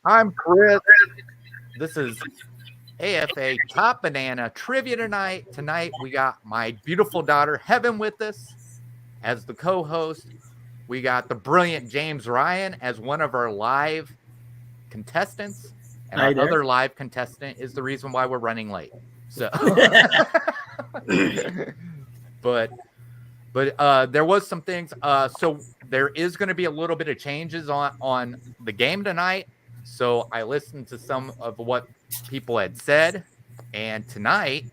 I'm Chris. This is AFA Top Banana Trivia tonight. Tonight we got my beautiful daughter Heaven with us as the co-host. We got the brilliant James Ryan as one of our live contestants, and Hi our there. other live contestant is the reason why we're running late. So, but there was some things. So there is going to be a little bit of changes on the game tonight. So I listened to some of what people had said, and tonight,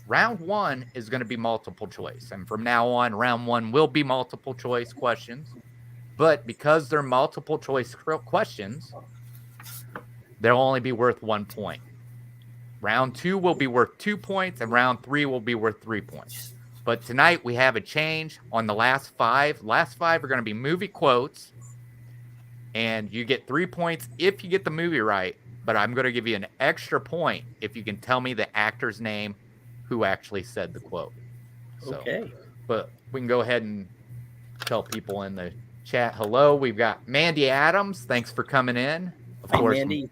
round one is going to be multiple choice, and from now on, round one will be multiple choice questions. But because they're multiple choice questions, they'll only be worth 1 point. Round two will be worth 2 points, and round three will be worth 3 points. But tonight we have a change on the last five. Last five are going to be movie quotes, and you get 3 points if you get the movie right. But I'm going to give you an extra point if you can tell me the actor's name who actually said the quote. So, Okay. but we can go ahead and tell people in the chat hello. We've got Mandy Adams. Thanks for coming in. Of Hi, course, Mandy.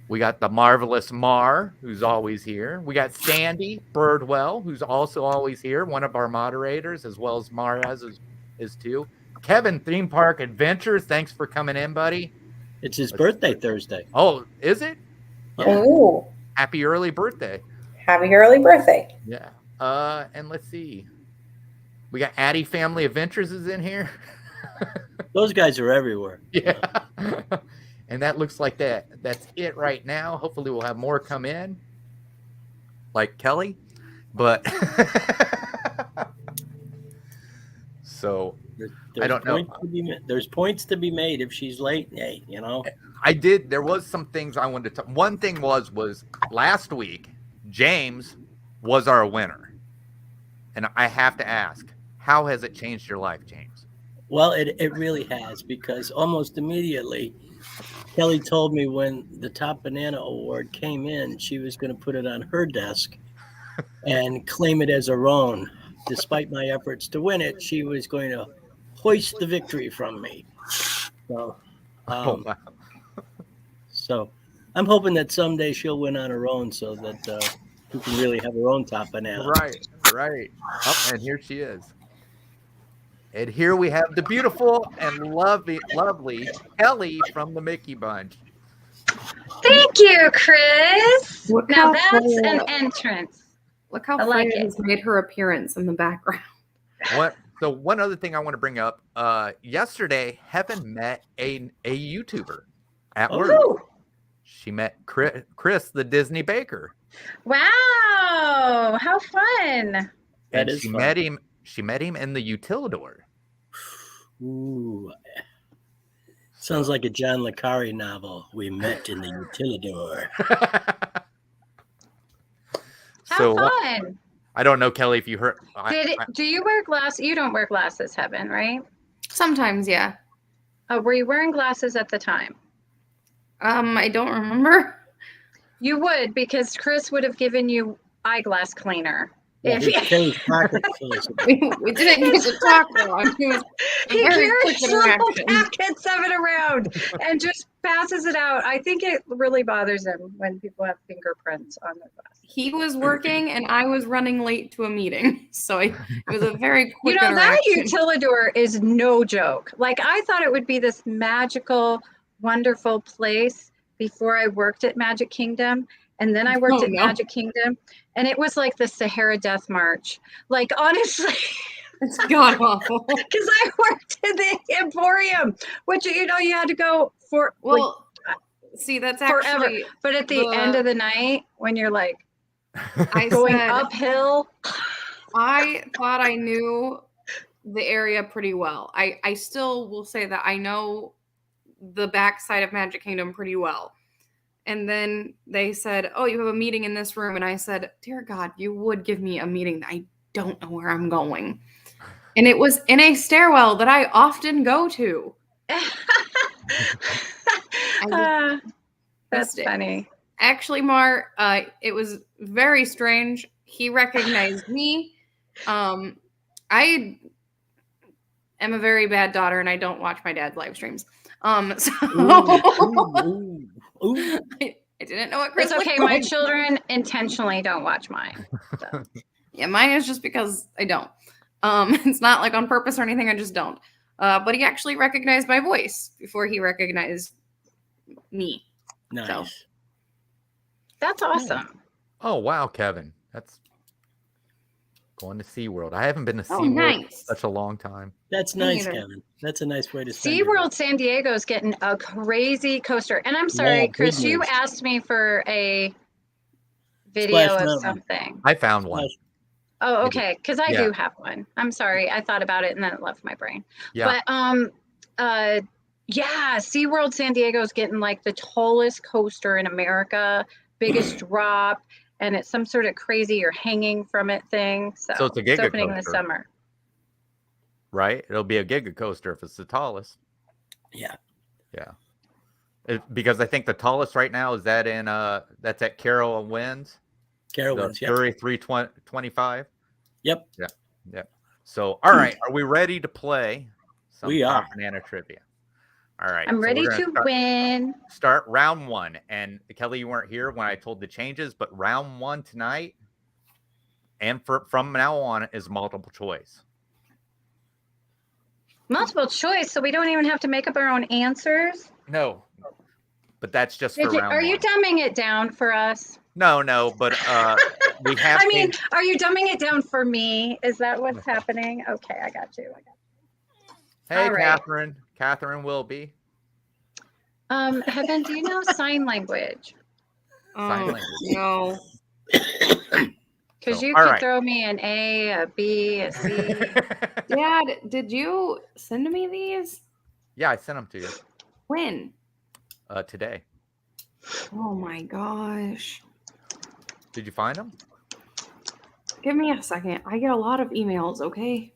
we got the marvelous Mar, who's always here. We got Sandy Birdwell, who's also always here, one of our moderators, as well as Mara's is too. Kevin, Theme Park Adventures, thanks for coming in, buddy. It's his birthday Thursday. Oh, is it? Yeah. Ooh, Happy early birthday. happy early birthday. Yeah. And let's see. We got Addie Family Adventures is in here. Those guys are everywhere. Yeah. And that looks like that's it right now. Hopefully we'll have more come in, like Kelly. But so There's I don't know. There's points to be made if she's late. Hey, you know. There was some things I wanted to talk. One thing was last week, James was our winner. And I have to ask, how has it changed your life, James? Well, it really has, because almost immediately Kelly told me when the Top Banana Award came in, she was going to put it on her desk and claim it as her own. Despite my efforts to win it, she was going to hoist the victory from me. So, Wow. so I'm hoping that someday she'll win on her own, so that she can really have her own Top Banana. Right. Oh, and here she is. And here we have the beautiful and lovely Kelly from the Mickey Bunch. Thank you, Chris. Look Now how that's cool. an entrance. Look how I like Freya it. has made her appearance in the background. So one other thing I want to bring up. Yesterday, Heaven met a YouTuber at work. Ooh. She met Chris, the Disney baker. Wow, how fun. That And is she fun. met him. She met him in the Utilidor. Ooh. Sounds like a John le Carre novel. We met in the Utilidor. How fun. I don't know, Kelly, if you heard. Do you wear glasses? You don't wear glasses, Heaven, right? Sometimes, yeah. Oh, were you wearing glasses at the time? I don't remember. You would, because Chris would have given you eyeglass cleaner. Yeah, If his you- Kelly's pocket fills it. We didn't get to talk long. It was a He very quick carries little interaction. packets of it around and just passes it out. I think it really bothers him when people have fingerprints on their glasses. He was working and I was running late to a meeting. So it was a very quick You know, that interaction. Utilidor is no joke. Like, I thought it would be this magical, wonderful place before I worked at Magic Kingdom. And then I worked Oh, at no. Magic Kingdom, and it was like the Sahara Death March. Like, honestly, It's god awful. because I worked in the Emporium, which, you know, you had to go for Well, see, that's forever. actually But at the end of the night, when you're like I going said, uphill, I thought I knew the area pretty well. I still will say that I know the backside of Magic Kingdom pretty well. And then they said, "Oh, you have a meeting in this room." And I said, "Dear God, you would give me a meeting. I don't know where I'm going." And it was in a stairwell that I often go to. that's missed it. funny. Actually, Mar, it was very strange. He recognized me. I am a very bad daughter, and I don't watch my dad's live streams. So Ooh. Ooh. I didn't know what Chris It's okay. looked My like. children intentionally don't watch mine. So. Yeah, mine is just because I don't. It's not like on purpose or anything. I just don't. But he actually recognized my voice before he recognized me. Nice. So. That's awesome. Oh, wow, Kevin. That's going to SeaWorld. I haven't been to Oh, SeaWorld nice. in such a long time. That's Me nice, neither. Kevin. That's a nice way to spend your day. SeaWorld San Diego is getting a crazy coaster. And I'm sorry, Yeah, big Chris, you news. asked me for a video Splash of Mountain. something. I found one. Splash- Oh, okay. Because I Yeah. do have one. I'm sorry. I thought about it and then it left my brain. Yeah. But yeah, SeaWorld San Diego is getting like the tallest coaster in America, biggest drop, and it's some sort of crazy you're hanging from it thing. So, So it's a it's giga opening this coaster. summer. Right? It'll be a giga coaster if it's the tallest. Yeah. Because I think the tallest right now is that in that's at Carol Winds. Carowinds, yep. Fury 325. Yep. Yep. So, all right, are we ready to play some We Top are. Banana Trivia? All right. I'm so ready we're gonna to win. start round one. And Kelly, you weren't here when I told the changes, but round one tonight and from now on is multiple choice. Multiple choice, so we don't even have to make up our own answers. No, but that's just for round Are you one. dumbing it down for us? No, but we have. I mean, are you dumbing it down for me? Is that what's happening? Okay, I got you. Hey, all right. Catherine will be. Heaven, do you know sign language? Sign language. No. Because So, you all could right. throw me an A, a B, a C. Dad, did you send me these? Yeah, I sent them to you When? today. Oh my gosh. Did you find them? Give me a second. I get a lot of emails, okay?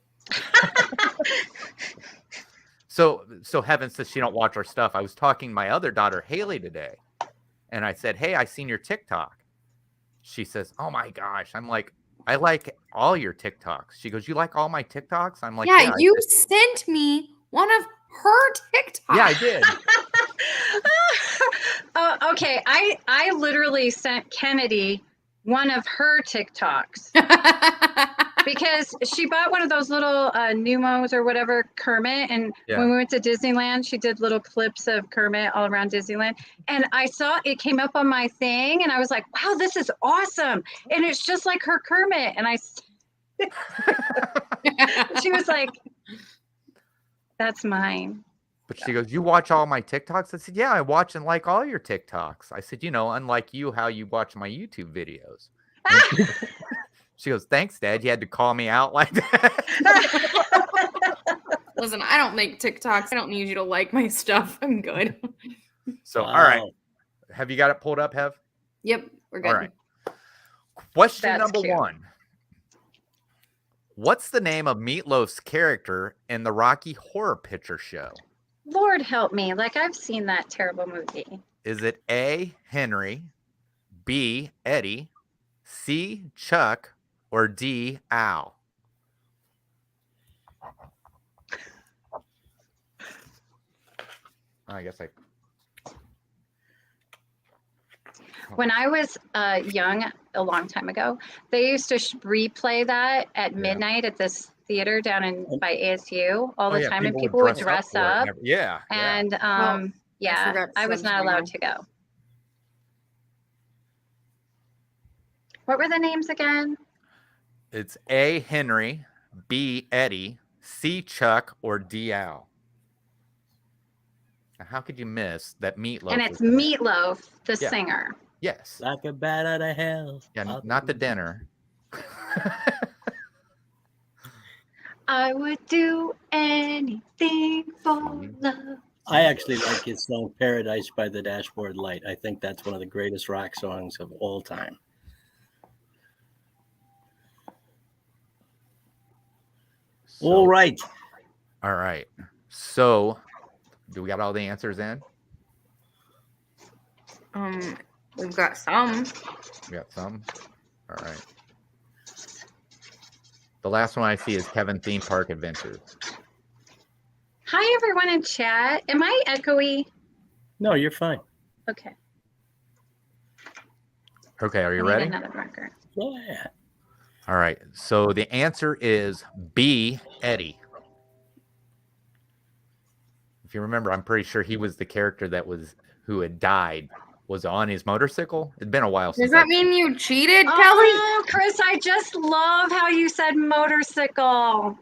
So Heaven says she don't watch our stuff. I was talking to my other daughter Haley today, and I said, "Hey, I seen your TikTok." She says, "Oh my gosh!" I'm like, "I like all your TikToks." She goes, "You like all my TikToks?" I'm like, Yeah, I you said, sent me one of her TikToks. Yeah, I did. Oh, okay. I literally sent Kennedy one of her TikToks because she bought one of those little Numos or whatever, Kermit. And Yeah. when we went to Disneyland, she did little clips of Kermit all around Disneyland. And I saw it came up on my thing and I was like, wow, this is awesome. And it's just like her Kermit. And she was like, that's mine. But she goes, "You watch all my TikToks?" I said, "Yeah, I watch and like all your TikToks." I said, "Unlike you, how you watch my YouTube videos." And she goes, "Thanks, Dad. You had to call me out like that." Listen, I don't make TikToks. I don't need you to like my stuff. I'm good. So, all right. Have you got it pulled up, Hev? Yep, we're good. All right. Question That's number cute. 1. What's the name of Meatloaf's character in the Rocky Horror Picture Show? Lord help me. Like I've seen that terrible movie. Is it A, Henry, B, Eddie, C, Chuck, or D, Al? I guess When I was young, a long time ago, they used to replay that at Yeah. midnight at this theater down in by ASU all the yeah, time, and people would dress for it up. and yeah. And yeah, forgot I was subs not allowed now. to go. What were the names again? It's A, Henry, B, Eddie, C, Chuck, or D, Al. Now, how could you miss that Meatloaf? And it's was in it? Meatloaf, the Yeah. singer. Yes. Like a bat out of hell. Yeah, not the dinner. I would do anything for love. I actually like his song Paradise by the Dashboard Light. I think that's one of the greatest rock songs of all time. All right. All right. So, do we got all the answers in? We've got some. We got some. All right. The last one I see is Kevin Theme Park Adventures. Hi, everyone in chat. Am I echoey? No, you're fine. Okay. Okay, are you I need ready? another marker. Yeah. All right. So the answer is B, Eddie. If you remember, I'm pretty sure he was the character who had died, was on his motorcycle. It'd been a while Does since that mean you cheated, Kelly? Oh, Chris, I just love how you said motorcycle.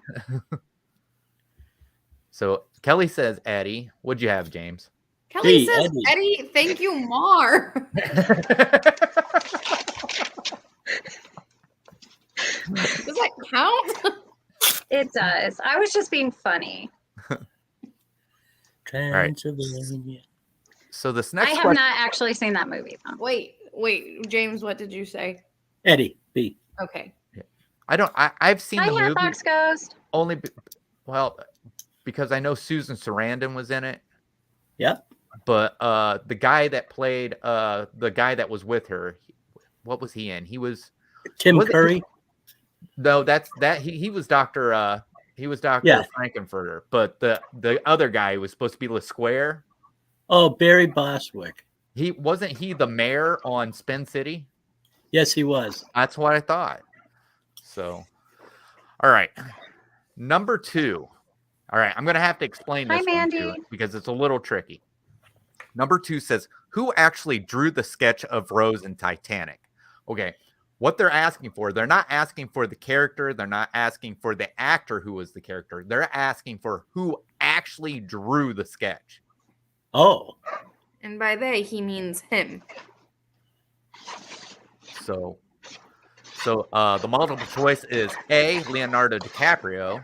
So Kelly says Eddie. What'd you have, James? Kelly B, says, Eddie. Eddie, thank you, Mar. Does that count? It does. I was just being funny. Transylvania. So this I next have question. not actually seen that movie, though. Wait, James, what did you say? Eddie, B. Okay. I've seen Hi, the movie Hatbox Ghost. only, because I know Susan Sarandon was in it. Yep. But the guy that played the guy that was with her, what was he in? He was Tim Was it- Curry. no, he was Dr. Yeah. Frankenfurter, but the other guy who was supposed to be Le Square, Oh, Barry Bostwick. he the mayor on Spin City? Yes, he was. That's what I thought. So, all right. Number 2. All right, I'm going to have to explain Hi, this one Mandy. too, because it's a little tricky. Number 2 says, who actually drew the sketch of Rose in Titanic? Okay, what they're asking for, they're not asking for the character. They're not asking for the actor who was the character. They're asking for who actually drew the sketch. Oh, And by they, he means him. So the multiple choice is A, Leonardo DiCaprio,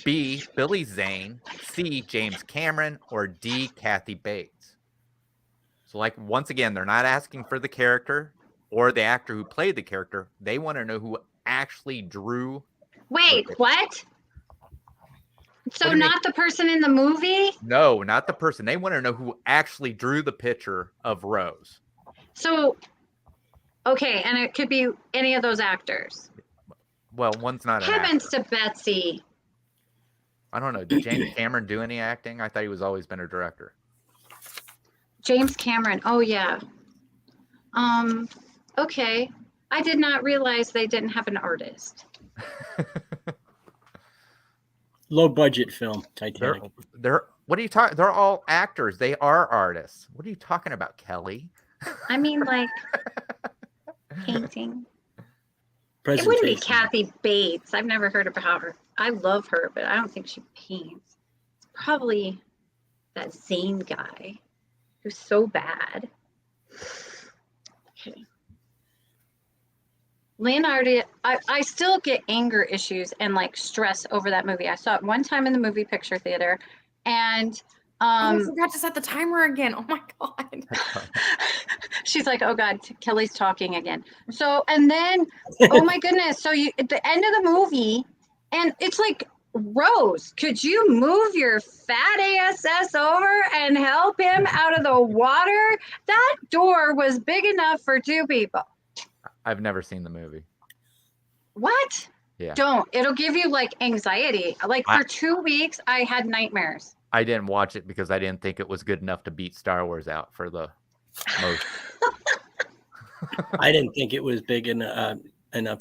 B, Billy Zane, C, James Cameron, or D, Kathy Bates. So, like, once again, they're not asking for the character or the actor who played the character. They want to know who actually drew. Wait, what? So What do you mean? not the person in the movie? No, not the person. They want to know who actually drew the picture of Rose. So, okay, and it could be any of those actors. Well, one's not an Heavens actor. to Betsy. I don't know. Did James Cameron do any acting? I thought he was always been a director. James Cameron. Oh, yeah. Okay. I did not realize they didn't have an artist. low budget film, Titanic. They're what are you talking? They're all actors. They are artists. What are you talking about, Kelly? I mean, like, painting. It wouldn't be Presentation. Kathy Bates. I've never heard about her. I love her, but I don't think she paints. It's probably that Zane guy who's so bad. Okay. Leonardo, I still get anger issues and like stress over that movie. I saw it one time in the movie picture theater, and I forgot to set the timer again. Oh my god. she's like, oh God, Kelly's talking again. So, and then, oh my goodness. So you, at the end of the movie, and it's like, Rose, could you move your fat ass over and help him out of the water? That door was big enough for 2 people. I've never seen the movie. What? Yeah. Don't. It'll give you like anxiety. Like for 2 weeks, I had nightmares. I didn't watch it because I didn't think it was good enough to beat Star Wars out for the most. I didn't think it was big enough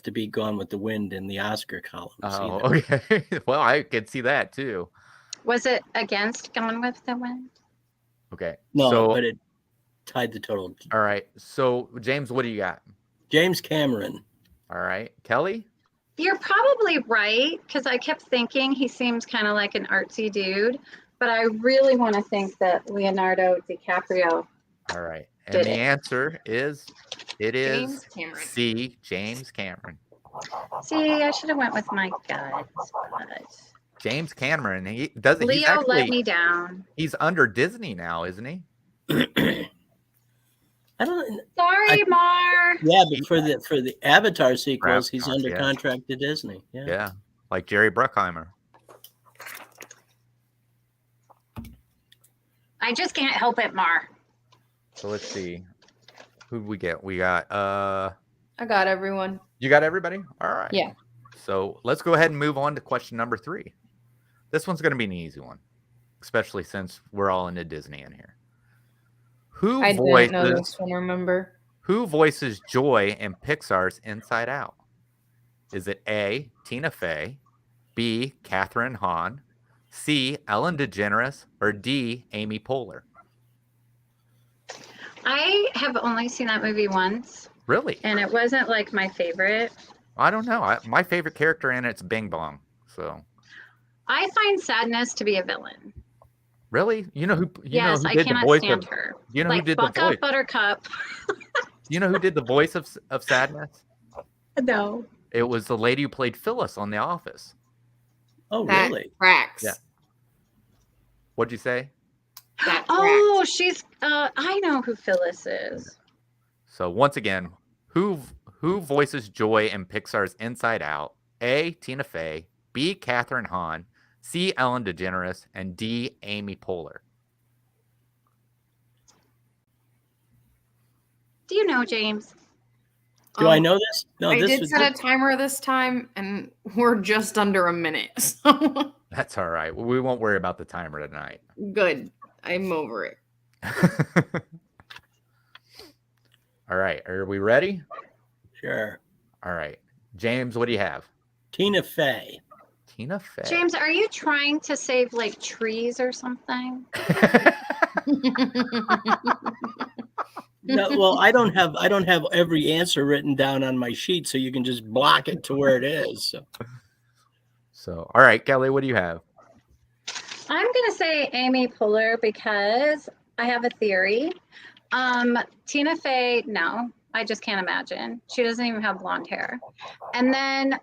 to be Gone with the Wind in the Oscar columns. Oh, either. okay. Well, I could see that too. Was it against Gone with the Wind? Okay. No, So, but it tied the total. all right. So, James, what do you got? James Cameron. All right. Kelly? You're probably right, because I kept thinking he seems kind of like an artsy dude, but I really want to think that Leonardo DiCaprio. All right. And Did the it. answer is James Cameron. C, James Cameron. See, I should have went with my gut, but James Cameron. He doesn't. He's Leo actually, let me down. He's under Disney now, isn't he? I don't. Sorry, Mar. Yeah, but for the Avatar sequels, he's Avatar, under yeah. contract to Disney. Yeah. Yeah. Like Jerry Bruckheimer. I just can't help it, Mar. So let's see. Who'd we get? We got I got everyone. you got everybody? All right. Yeah. So let's go ahead and move on to question number 3. This one's gonna be an easy one, especially since we're all into Disney in here. Who I didn't know voices this one, remember? Who voices Joy in Pixar's Inside Out? Is it A, Tina Fey, B, Catherine Hahn, C, Ellen DeGeneres, or D, Amy Poehler? I have only seen that movie once, Really? and it wasn't like my favorite. I don't know. My favorite character in it's Bing Bong. So I find Sadness to be a villain. really, you know who Yes, who I did the cannot voice stand of her. you know Like who did Buck the voice? Up Buttercup. You know who did the voice of Sadness? No. It was the lady who played Phyllis on The Office. Oh, That really? tracks. Yeah. What'd you say? That Oh, tracks. she's. I know who Phyllis is. So once again, who voices Joy in Pixar's Inside Out? A, Tina Fey, B, Catherine Hahn, C, Ellen DeGeneres, and D, Amy Poehler. Do you know, James? Do I know this? No, I this did was set a timer this time, and we're just under a minute. So That's all right. We won't worry about the timer tonight. good. I'm over it. All right. Are we ready? sure. All right. James, what do you have? Tina Fey. Tina Fey. James, are you trying to save like trees or something? No, well, I don't have every answer written down on my sheet, so you can just block it to where it is. So, all right, Kelly, what do you have? I'm gonna say Amy Poehler because I have a theory. Tina Fey, no, I just can't imagine. She doesn't even have blonde hair. And then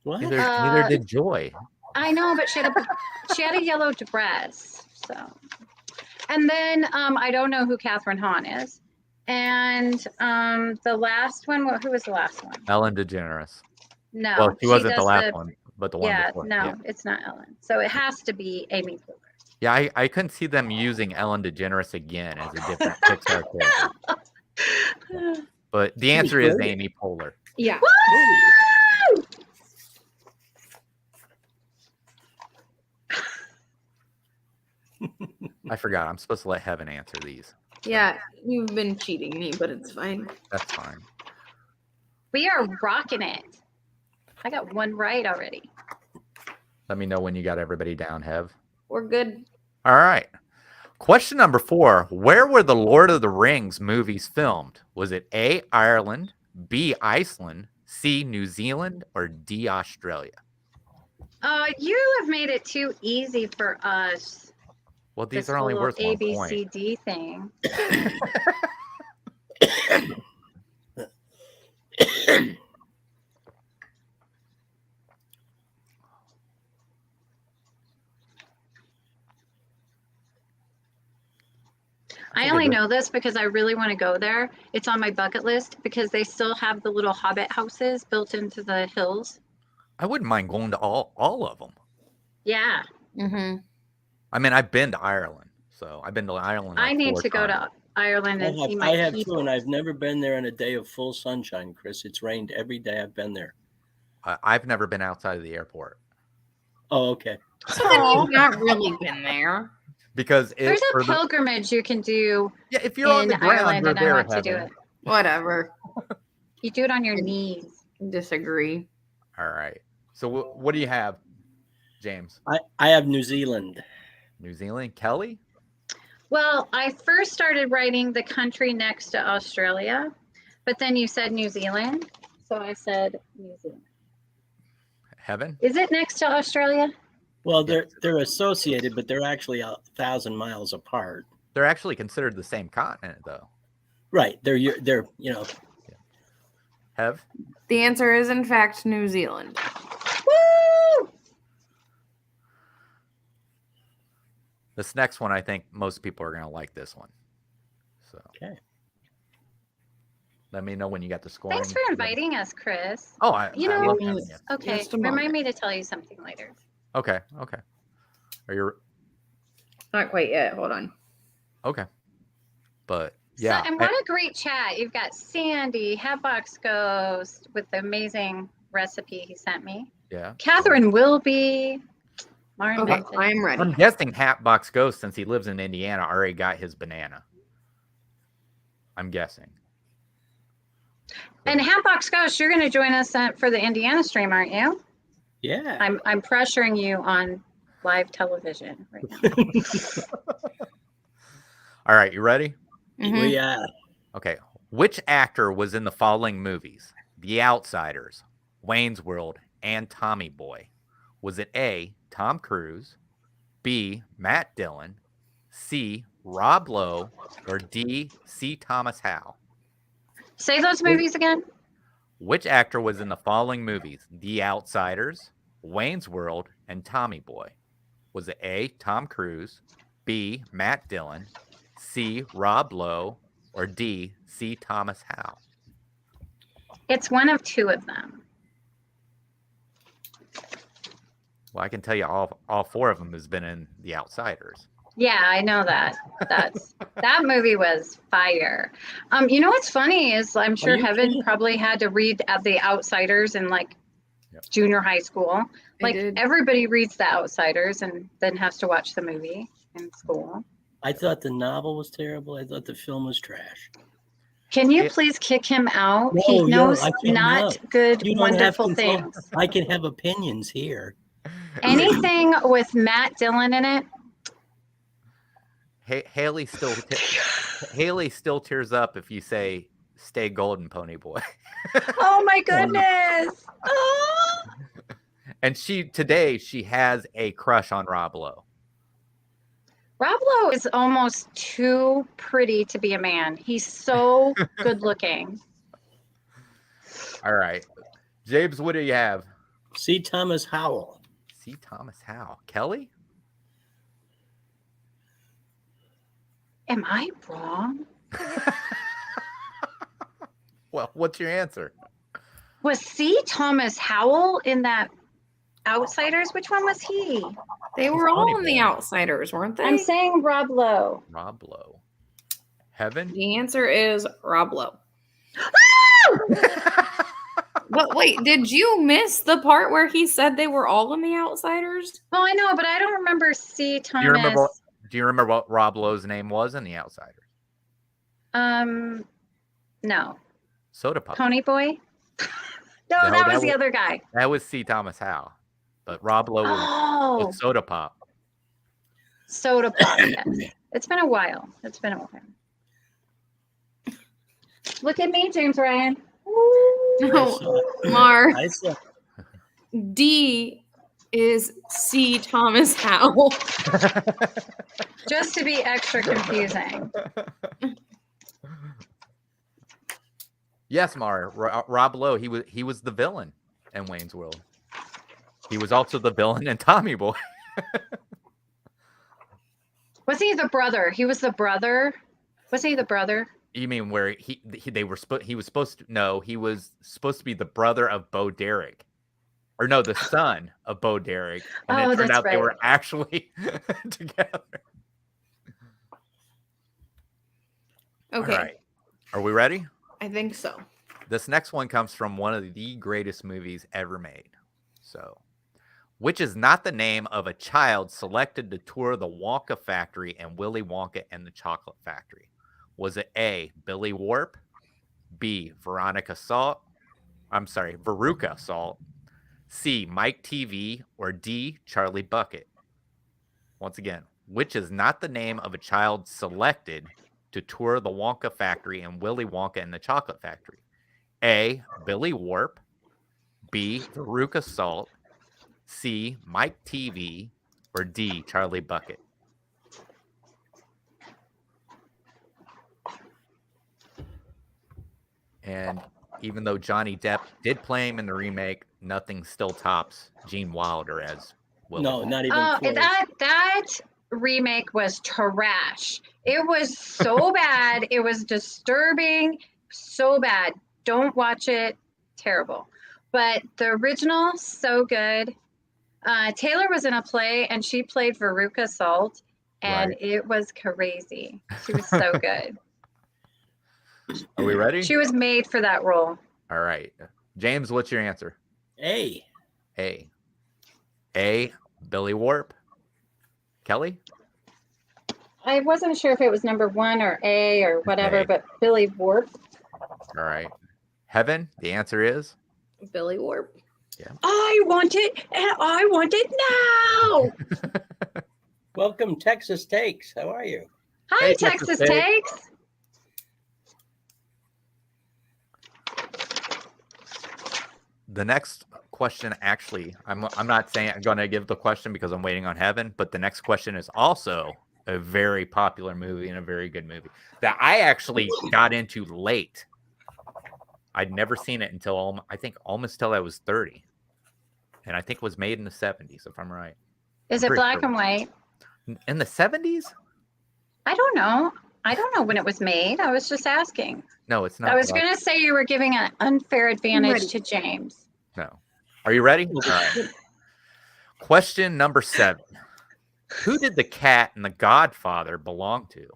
What? Neither did Joy. I know, but she had a yellow dress. So, and then I don't know who Catherine Hahn is. And the last one, who was the last one? Ellen DeGeneres. No, Well, she wasn't the does last one, but the one Yeah, before. no, Yeah. it's not Ellen. So it has to be Amy Poehler. Yeah, I couldn't see them using Ellen DeGeneres again as a different Pixar character. But the She was answer is great. Amy Poehler. Yeah. I forgot. I'm supposed to let Heaven answer these. Yeah, you've been cheating me, but it's fine. That's fine. We are rocking it. I got one right already. Let me know when you got everybody down, Hev. We're good. All right. Question number 4. Where were the Lord of the Rings movies filmed? Was it A, Ireland, B, Iceland, C, New Zealand, or D, Australia? You have made it too easy for us. Well, these This are only whole worth 1 point. ABCD thing. I only know this because I really want to go there. It's on my bucket list because they still have the little hobbit houses built into the hills. I wouldn't mind going to all of them. Yeah. Mm-hmm. I mean, I've been to Ireland, so I've been to Ireland. I need 4 to go times. to Ireland and see my I have people. too, and I've never been there on a day of full sunshine, Chris. It's rained every day I've been there. I've never been outside of the airport Oh, okay. So then you've not really been there. because There's it's a pilgrimage you can do yeah. If you're on in the ground, Ireland, you're and I there, want to do Heaven. it. Whatever. You do it on your knees. Disagree. All right. So what do you have, James? I have New Zealand. New Zealand, Kelly? Well, I first started writing the country next to Australia, but then you said New Zealand. So I said New Zealand. Heaven? Is it next to Australia? Well, they're associated, but they're actually 1,000 miles apart. They're actually considered the same continent, though. Right. They're you know. Hev? The answer is, in fact, New Zealand. Woo! This next one, I think most people are going to like this one. So Okay. let me know when you got the scoring. Thanks for inviting us, Chris. Oh, I You I know- love having you. Okay, Just a moment. remind me to tell you something later. Okay. Are you Not quite yet. Hold on. okay? But yeah, So, and what a great chat. You've got Sandy, Hatbox Ghost with the amazing recipe he sent me. yeah. Catherine Wilby. Martin Okay, Benson. I'm ready. I'm guessing Hatbox Ghost, since he lives in Indiana, already got his banana. Okay. Okay. Okay. All right. So I'm guessing. And Hatbox Ghost, you're going to join us for the Indiana stream, aren't you? Yeah. I'm pressuring you on live television right now. All right, you ready? Mhm. We are. Okay. Which actor was in the following movies? The Outsiders, Wayne's World, and Tommy Boy? Was it A, Tom Cruise, B, Matt Dillon, C, Rob Lowe, or D, C, Thomas Howell? Say those movies again. Which actor was in the following movies? The Outsiders, Wayne's World, and Tommy Boy? Was it A, Tom Cruise, B, Matt Dillon, C, Rob Lowe, or D, C, Thomas Howell? It's one of two of them. Well, I can tell you all four of them has been in The Outsiders. Yeah, I know that. That movie was fire. You know what's funny is I'm sure you Heaven kidding? probably had to read The Outsiders in like Yep. junior high school. I Like did. everybody reads The Outsiders and then has to watch the movie in school. I thought the novel was terrible. I thought the film was trash. Can you It- please kick him out? No, He no, knows I can't, not no. good, You don't have wonderful control. things. I can have opinions here. Anything with Matt Dillon in it, Haley still tears up if you say "Stay golden, pony boy." oh my goodness. Oh. And today she has a crush on Rob Lowe. Rob Lowe is almost too pretty to be a man. He's so good looking. All right, James, what do you have? C. Thomas Howell. C. Thomas Howell. Kelly? Am I wrong? Well, what's your answer? Was C. Thomas Howell in that Outsiders? Which one was he? They were Funny all in The boy. Outsiders, weren't they? I'm saying Rob Lowe. Rob Lowe. Heaven? The answer is Rob Lowe. But wait, did you miss the part where he said they were all in The Outsiders? Oh, I know, but I don't remember C. Do Thomas. you remember what Rob Lowe's name was in The Outsiders? No. Soda Pop. Pony Boy? No, No, that that was the was- other guy. That was C. Thomas Howell. But Rob Lowe Oh, was Soda Pop. Soda Pop. Yes. It's been a while. Look at me, James Ryan. No, Mark. I saw D is C. Thomas Howell. Just to be extra confusing. Yes, Mara. Rob Lowe. He was the villain in Wayne's World. He was also the villain in Tommy Boy. Was he the brother? He was the brother. Was he the brother? You mean where he was supposed to? No, he was supposed to be the brother of Bo Derek, or no, the son of Bo Derek, and Oh, it turned that's out they were right. actually together. Okay, All right, are we ready? I think so. This next one comes from one of the greatest movies ever made. So, which is not the name of a child selected to tour the Wonka factory and Willy Wonka and the Chocolate Factory? Was it A, Billy Warp, B, Veruca Salt, C, Mike TV, or D, Charlie Bucket? Once again, which is not the name of a child selected to tour the Wonka factory and Willy Wonka and the Chocolate Factory? A, Billy Warp, B, Veruca Salt, C, Mike TV, or D, Charlie Bucket? And even though Johnny Depp did play him in the remake, nothing still tops Gene Wilder as Willy no, Wonka. not even Oh, close. that remake was trash. It was so bad. It was disturbing. So bad. Don't watch it. Terrible. But the original, so good. Taylor was in a play and she played Veruca Salt, and Right. it was crazy. She was so good. Are we ready? She was made for that role. All right. James, what's your answer? A. A, Billy Warp. Kelly? I wasn't sure if it was number 1 or A or whatever, A. but Billy Warp. All right. Heaven, the answer is Billy Warp. I want it, and I want it now. Welcome, Texas Takes. How are you? Hi, Hey, Texas Texas Takes. The next question, actually, I'm not saying I'm going to give the question because I'm waiting on Heaven, but the next question is also a very popular movie and a very good movie that I actually got into late. I'd never seen it until I think almost till I was 30, and I think it was made in the 70s, if I'm right. Is I'm it pretty black sure. and white? In the 70s? I don't know. I don't know when it was made. I was just asking. No, it's not. I was black. going to say you were giving an unfair advantage ready. to James. No. Are you ready? All right. Question number 7. Who did the cat in The Godfather belong to?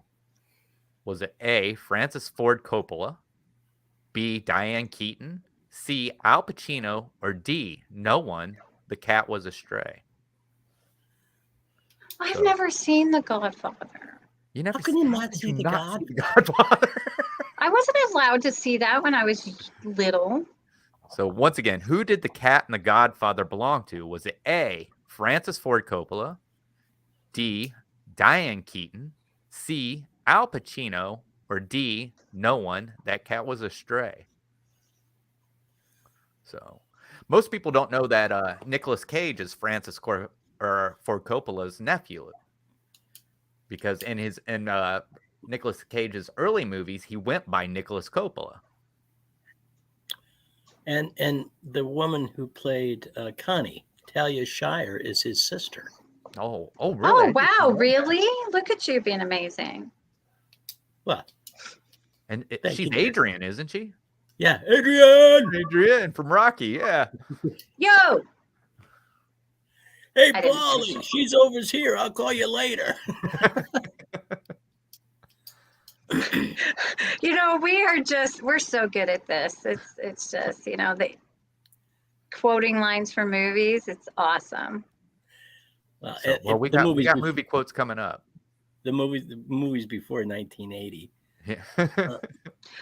Was it A, Francis Ford Coppola, B, Diane Keaton, C, Al Pacino, or D, no one? The cat was a stray. I've So- never seen The Godfather. You never How can you how not did see you The not see The Godfather? I wasn't allowed to see that when I was little. So once again, who did the cat in The Godfather belong to? Was it A, Francis Ford Coppola, D, Diane Keaton, C, Al Pacino, or D, no one? That cat was a stray. So most people don't know that Nicolas Cage is Francis Ford Coppola's nephew, because in Nicolas Cage's early movies, he went by Nicholas Coppola. And the woman who played Connie, Talia Shire, is his sister. Oh, really? Oh, I didn't wow. know that. Really? Look at you being amazing. What? And Thank she's you. Adrian, isn't she? Yeah, Adrian. Adrian from Rocky, yeah. Yo! Hey, I didn't Polly, finish it. she's over here. I'll call you later. You know, we're so good at this. It's just, you know, the quoting lines from movies. It's awesome. Well, we the got movies bef- movie quotes coming up. the movies before 1980. Yeah.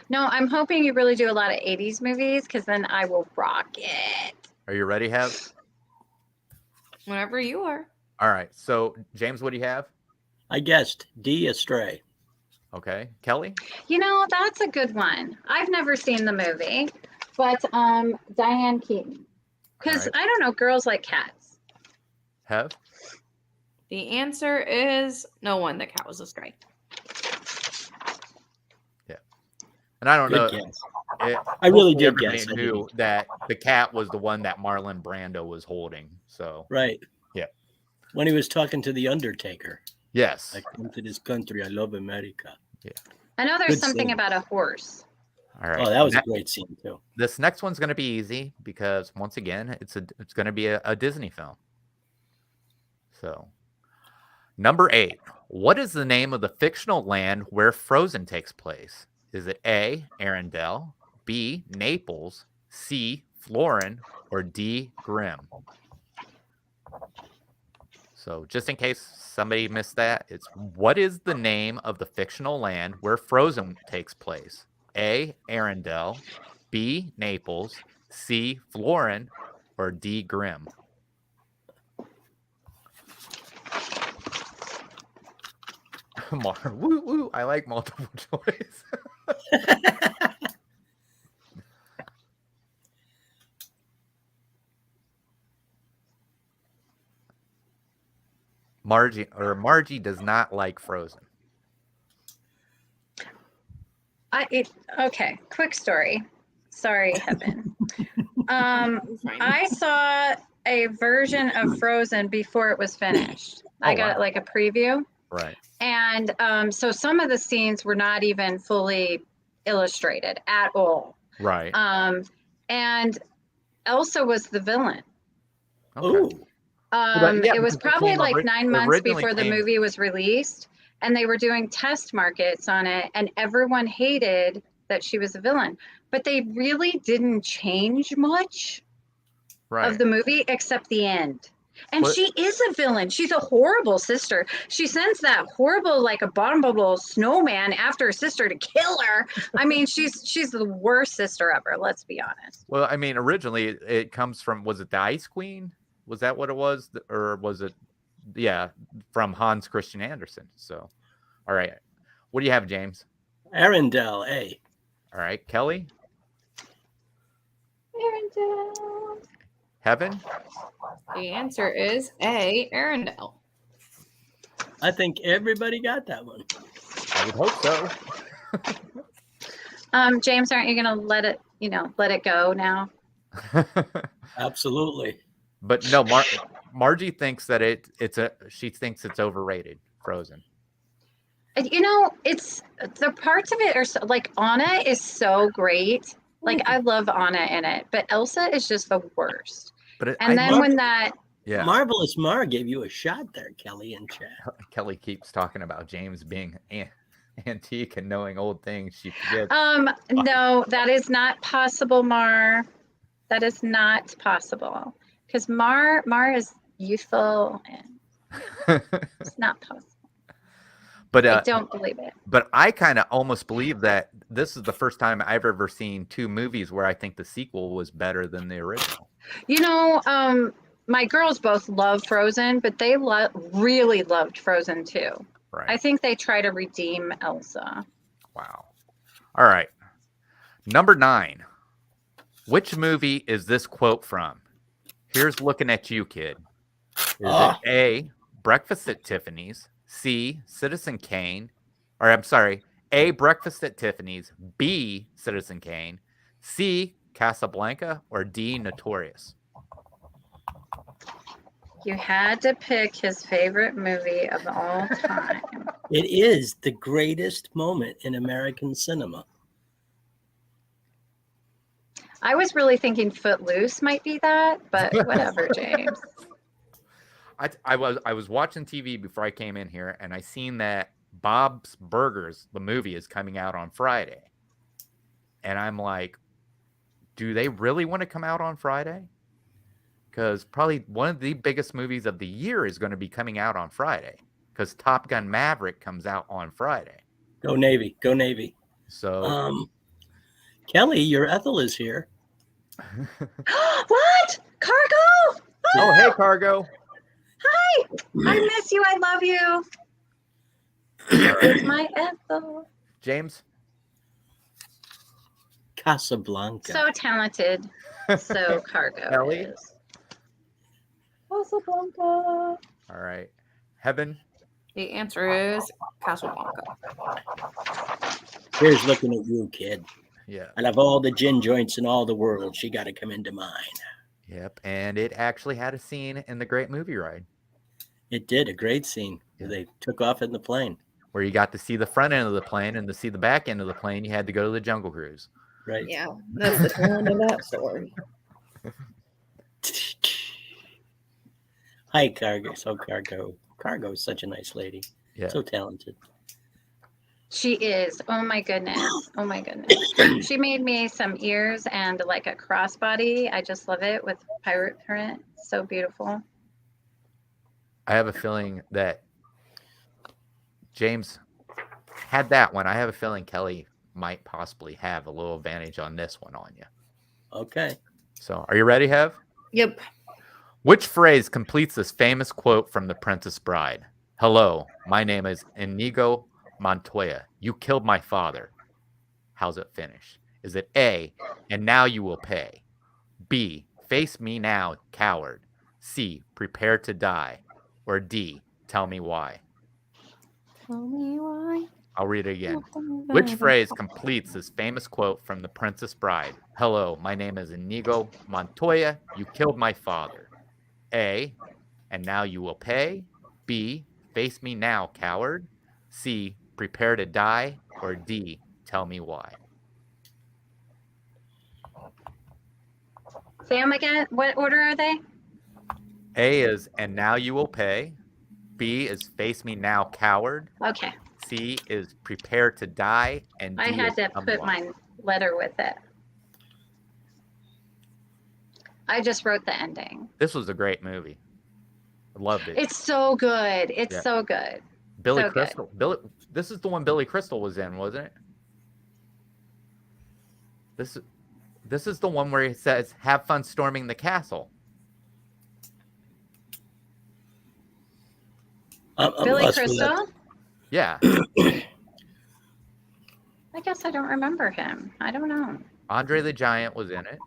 No, I'm hoping you really do a lot of 80s movies because then I will rock it. Are you ready, Hev? Whenever you are. All right. So, James, what do you have? I guessed D, Astray. Okay. Kelly? You know, that's a good one. I've never seen the movie, but Diane Keaton. Because All right. I don't know, girls like cats. Hev? The answer is no one. The cat was a stray. And I don't Good know. guess. It, I really hopefully did everybody guess. I knew didn't. that the cat was the one that Marlon Brando was holding. So, Right. Yeah. When he was talking to the Undertaker. yes. I come to this country. I love America. I know there's Good something scene. about a horse. All right. Oh, that was a Ne- great scene too. This next one's going to be easy because once again, it's going to be a Disney film. So, number 8. What is the name of the fictional land where Frozen takes place? Is it A, Arendelle, B, Naples, C, Florin, or D, Grimm? So just in case somebody missed that, it's what is the name of the fictional land where Frozen takes place? A, Arendelle, B, Naples, C, Florin, or D, Grimm? Woo, woo, I like multiple choice. Margie does not like Frozen. Okay, quick story. Sorry, Heaven. Fine. I saw a version of Frozen before it was finished. I Oh, got wow. like a preview. Right. And so some of the scenes were not even fully illustrated at all. Right. And Elsa was the villain. Okay. Ooh. yeah, It was because they probably came like 9 months originally before the came- movie was released, and they were doing test markets on it, and everyone hated that she was a villain. But they really didn't change much Right. of the movie except the end. And What- she is a villain. She's a horrible sister. She sends that horrible, like abominable snowman after her sister to kill her. I mean, she's the worst sister ever. Let's be honest. Well, I mean, originally it comes from, was it the Ice Queen? Was that what it was? Or was it, yeah, from Hans Christian Andersen? So, all right. What do you have, James? Arendelle, A. All right. Kelly? Heaven? The answer is A, Arendelle. I think everybody got that one. I would hope so. James, aren't you gonna let it go now? Absolutely. But no, Margie thinks that she thinks it's overrated, Frozen. It's the parts of it are so, like Anna is so great. Like I love Anna in it, but Elsa is just the worst. But Yeah. Marvelous Mar gave you a shot there, Kelly, in chat. Kelly keeps talking about James being antique and knowing old things. She forgets. No, that is not possible, Mar. That is not possible because Mar is youthful and it's not possible. But I don't believe it. But I kind of almost believe that this is the first time I've ever seen two movies where I think the sequel was better than the original. My girls both love Frozen, but they really loved Frozen too. Right. I think they try to redeem Elsa. Wow. All right. Number 9. Which movie is this quote from? Here's looking at you, kid. Is it A, Breakfast at Tiffany's, C, Citizen Kane, or I'm sorry, A, Breakfast at Tiffany's, B, Citizen Kane, C, Casablanca, or D, Notorious? You had to pick his favorite movie of all time. It is the greatest moment in American cinema. I was really thinking Footloose might be that, but whatever, James. I was watching TV before I came in here, and I seen that Bob's Burgers, the movie, is coming out on Friday. And I'm like, do they really want to come out on Friday? Because probably one of the biggest movies of the year is going to be coming out on Friday. Because Top Gun Maverick comes out on Friday. Go Navy. Go Navy. So, Kelly, your Ethel is here. What? Cargo? Oh, hey, Cargo. Hi. I miss you. I love you. It's my Ethel. James? Casablanca. So talented. So Cargo Kelly? is. Casablanca. All right. Heaven? The answer is Casablanca. Here's looking at you, kid. Yeah. Out of all the gin joints in all the world, she got to come into mine. Yep. And it actually had a scene in The Great Movie Ride. It did. A great scene. Yeah. They took off in the plane. Where you got to see the front end of the plane, and to see the back end of the plane, you had to go to the Jungle Cruise. Right. Yeah, that's the end of that story. Hi, Cargo. So Cargo. Cargo is such a nice lady. Yeah. So talented. She is. Oh my goodness. Oh my goodness. She made me some ears and like a crossbody. I just love it with pirate print. So beautiful. I have a feeling that James had that one. I have a feeling Kelly might possibly have a little advantage on this one on you. Okay. So, are you ready, Hev? Yep. Which phrase completes this famous quote from The Princess Bride? Hello, my name is Inigo Montoya. You killed my father. How's it finish? Is it A, and now you will pay? B, face me now, coward. C, prepare to die. Or D, tell me why. Tell me why. I'll read it again. Which phrase completes this famous quote from The Princess Bride? Hello, my name is Inigo Montoya. You killed my father. A, and now you will pay. B, face me now, coward. C, prepare to die. Or D, tell me why. Say them again. What order are they? A is, and now you will pay. B is, face me now, coward. Okay. C is, prepare to die. And D I had is, to tell me put why. my letter with it. I just wrote the ending. This was a great movie. Loved it. It's so good. It's Yeah. so good. Billy so good. Crystal. This is the one Billy Crystal was in, wasn't it? This is the one where he says, "Have fun storming the castle." I'm Billy lost for that. Crystal? Yeah. I guess I don't remember him. I don't know. Andre the Giant was in it.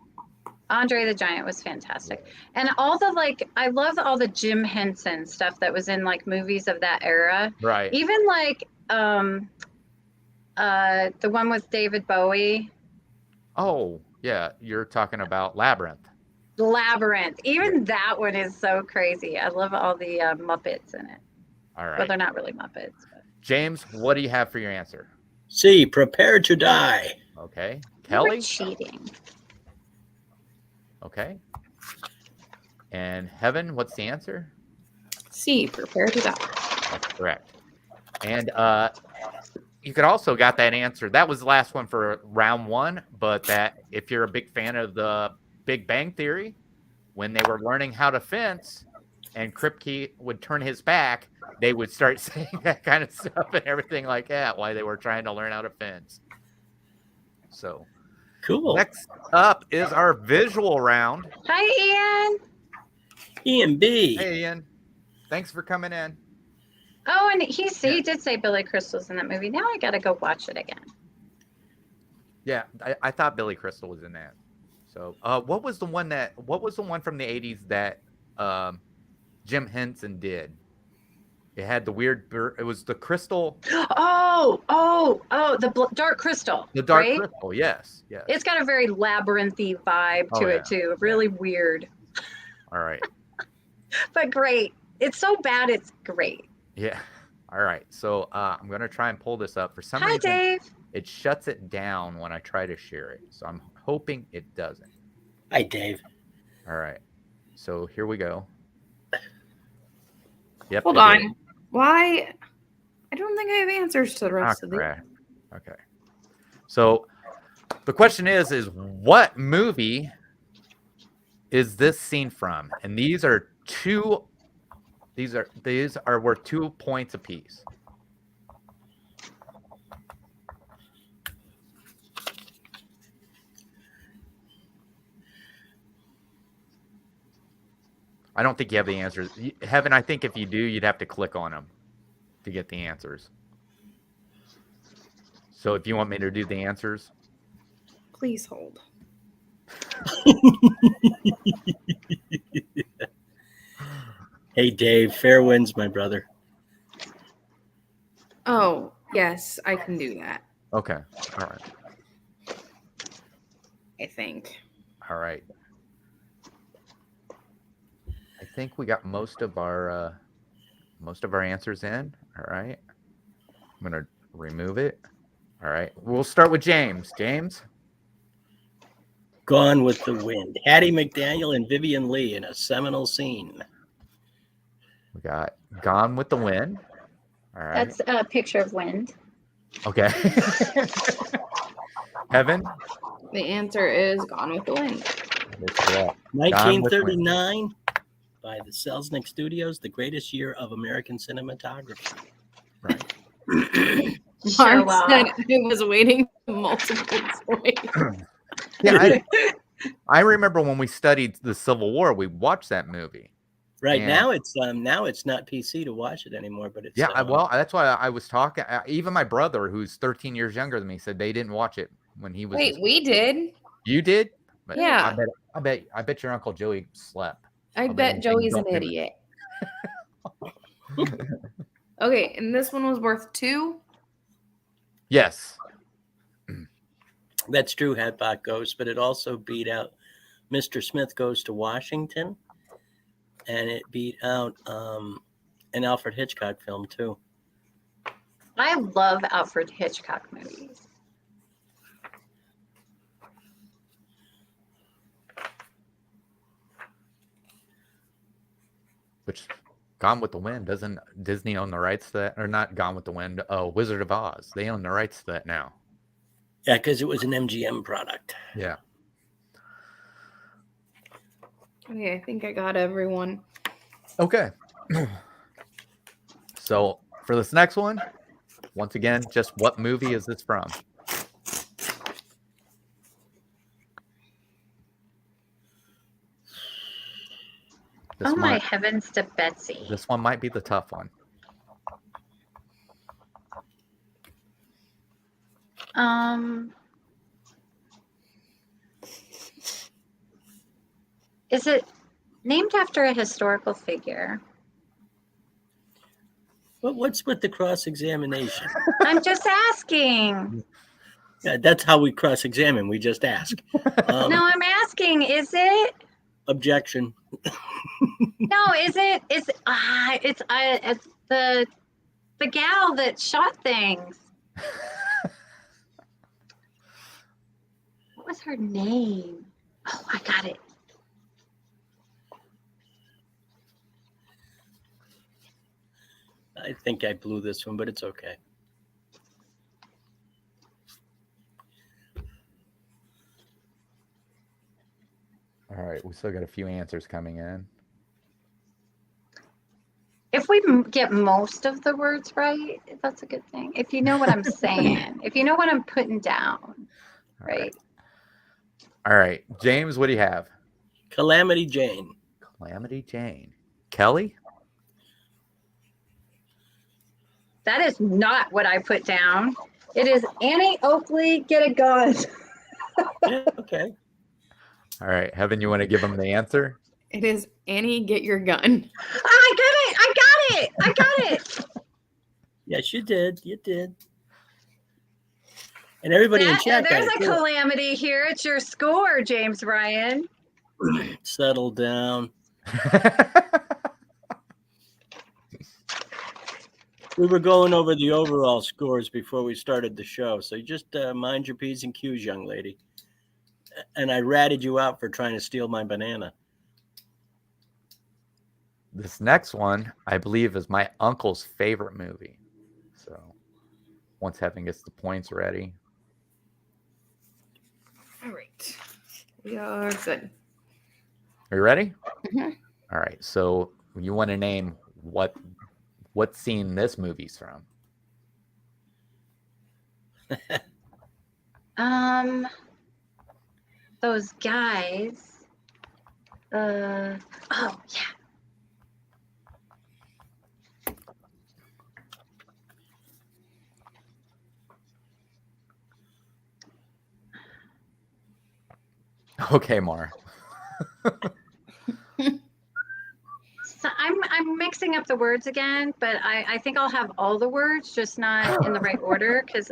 Andre the Giant was fantastic. And all the like, I love all the Jim Henson stuff that was in like movies of that era. Right. Even like the one with David Bowie, Oh, yeah. You're talking about Labyrinth. Labyrinth. Even that one is so crazy. I love all the Muppets in it. All right. Well, they're not really Muppets. But. James, what do you have for your answer? C, prepare to die. Okay. You Kelly? were cheating. Okay. And Heaven, what's the answer? C, prepare to die. That's correct. And you could also got that answer. That was the last one for round one, but that if you're a big fan of the Big Bang Theory, when they were learning how to fence and Kripke would turn his back, they would start saying that kind of stuff and everything like that while they were trying to learn how to fence. So Cool. next up is our visual round. Hi, Ian. E and B. Hey, Ian. Thanks for coming in. Oh, and he did say Billy Crystal's in that movie. Now I got to go watch it again. Yeah, I thought Billy Crystal was in that. So, what was the one from the 80s that Jim Henson did? It had the weird bird. It was the crystal. The Dark Crystal. The Dark right? Crystal, yes. It's got a very labyrinthy vibe to it too. Really weird, All right. but great. It's so bad, it's great. Yeah. All right. So I'm gonna try and pull this up. For some Hi, reason, Dave. it shuts it down when I try to share it. So I'm hoping it doesn't. Hi, Dave. All right. So here we go. Yep. Hold it on. did. Why? I don't think I have answers to the rest of these. Crap. Okay. So the question is what movie is this scene from? And these are worth 2 points apiece. I don't think you have the answers. Heaven, I think if you do, you'd have to click on them to get the answers. So if you want me to do the answers. Please hold. Hey, Dave. Fair winds, my brother. Oh, yes, I can do that. Okay. All right. I think. All right. I think we got most of our answers in. All right. I'm gonna remove it. All right. We'll start with James. James. Gone with the Wind. Hattie McDaniel and Vivian Lee in a seminal scene. We got Gone with the Wind. All right. That's a picture of wind. Okay. Heaven. The answer is Gone with the Wind. That's correct. 1939 by the Selznick Studios, the greatest year of American cinematography. Right. Mark said I was waiting multiple choice. Yeah, I remember when we studied the Civil War, we watched that movie. Right. And now it's not PC to watch it anymore, but it's well, that's why I was talking. Even my brother, who's 13 years younger than me, said they didn't watch it when he was. Wait, we did. You did? But Yeah. I bet your Uncle Joey slept. I bet Joey's an idiot. Okay, and this one was worth 2? Yes. That's true, Hatbot Ghost, but it also beat out Mr. Smith Goes to Washington, and it beat out an Alfred Hitchcock film, too. I love Alfred Hitchcock movies. Which Gone with the Wind, doesn't Disney own the rights to that? Or not Gone with the Wind, Wizard of Oz. They own the rights to that now. Yeah, because it was an MGM product. Yeah. Okay, I think I got everyone. Okay. So for this next one, once again, just what movie is this from? Oh my heavens to Betsy. This one might be the tough one. Is it named after a historical figure? What's with the cross-examination? I'm just asking. Yeah, that's how we cross-examine. We just ask. No, I'm asking, is it? Objection. No, is it? It's the gal that shot things. What was her name? Oh, I got it. I think I blew this one, but it's okay. All right, we still got a few answers coming in. If we get most of the words right, that's a good thing. If you know what I'm saying, if you know what I'm putting down, right? All right, James, what do you have? Calamity Jane. Calamity Jane. Kelly? That is not what I put down. It is Annie Oakley, Get a Gun. Yeah, okay. All right, Heaven, you want to give them the answer? It is Annie, Get Your Gun. I got it. I got it. I got it. Yes, you did. You did. And everybody in chat got There's it a too. calamity here. It's your score, James Ryan. Settle down. We were going over the overall scores before we started the show, so you just mind your P's and Q's, young lady. And I ratted you out for trying to steal my banana. This next one, I believe, is my uncle's favorite movie. So once Heaven gets the points ready. All right. We are good. Are you ready? Mhm. All right. So you want to name what scene this movie's from? Those guys. Oh yeah. Okay, Mara. So I'm mixing up the words again, but I think I'll have all the words, just not in the right order, because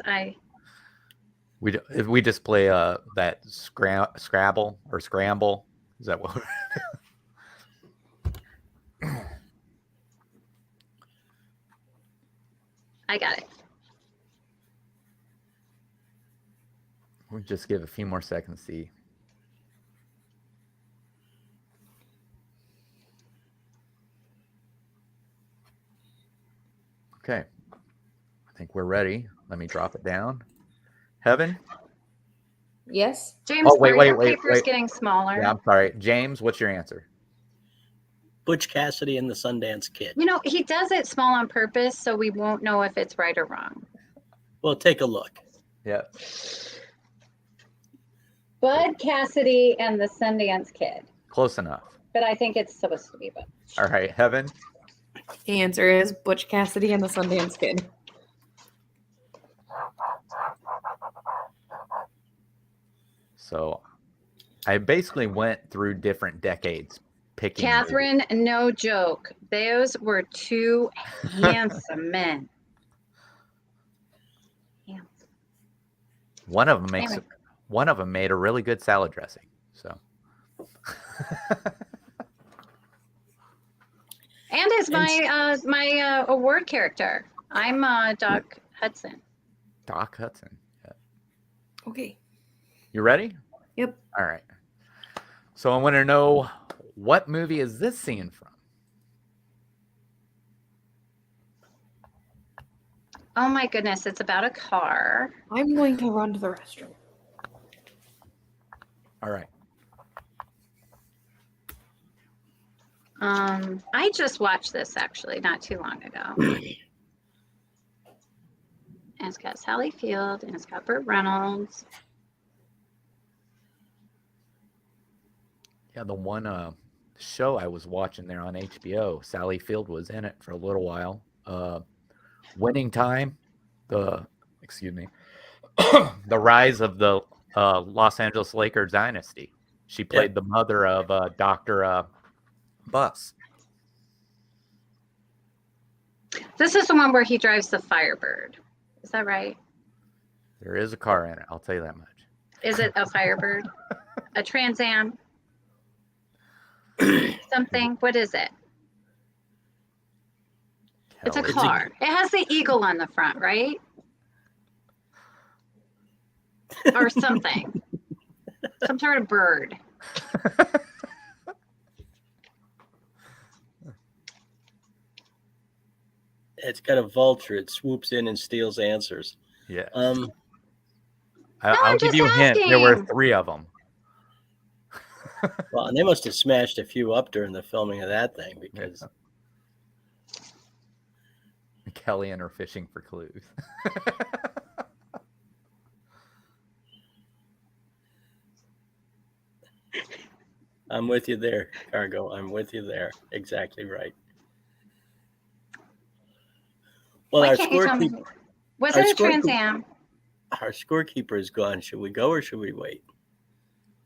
If we display that Scrabble or Scramble, is that what? I got it. We'll just give a few more seconds to see. Okay. I think we're ready. Let me drop it down. Heaven? Yes. James, Oh, wait, your paper's wait. getting smaller. Yeah, I'm sorry. James, what's your answer? Butch Cassidy and the Sundance Kid. You know, he does it small on purpose, so we won't know if it's right or wrong. Well, take a look. Yeah. Bud Cassidy and the Sundance Kid. Close enough. But I think it's supposed to be Butch. All right, Heaven. The answer is Butch Cassidy and the Sundance Kid. So I basically went through different decades picking. Catherine, no joke. Those were two handsome men. Handsome. One of them made a really good salad dressing. So. And is my award character. I'm Doc Hudson. Doc Hudson. Yeah. Okay. You ready? Yep. All right. So I want to know, what movie is this scene from? Oh my goodness, it's about a car. I'm going to run to the restroom. All right. I just watched this actually not too long ago. And it's got Sally Field and it's got Burt Reynolds. Yeah, the one show I was watching there on HBO, Sally Field was in it for a little while. Winning Time, the rise of the Los Angeles Lakers dynasty. She played the mother of Dr. Bus. This is the one where he drives the Firebird. Is that right? There is a car in it, I'll tell you that much. Is it a Firebird? A Trans Am? Something? What is it? It's a car. It has the eagle on the front, right? Or something. Some sort of bird. It's got a vulture. It swoops in and steals answers. Yeah. I'm give just you a hint. There were asking. 3 of them. Well, and they must have smashed a few up during the filming of that thing because Kelly and her fishing for clues. I'm with you there, Cargo. I'm with you there. Exactly right. Well, Why our can't you tell me? scorekeeper, Was our it a scorekeeper- Trans Am? our scorekeeper is gone. Should we go or should we wait?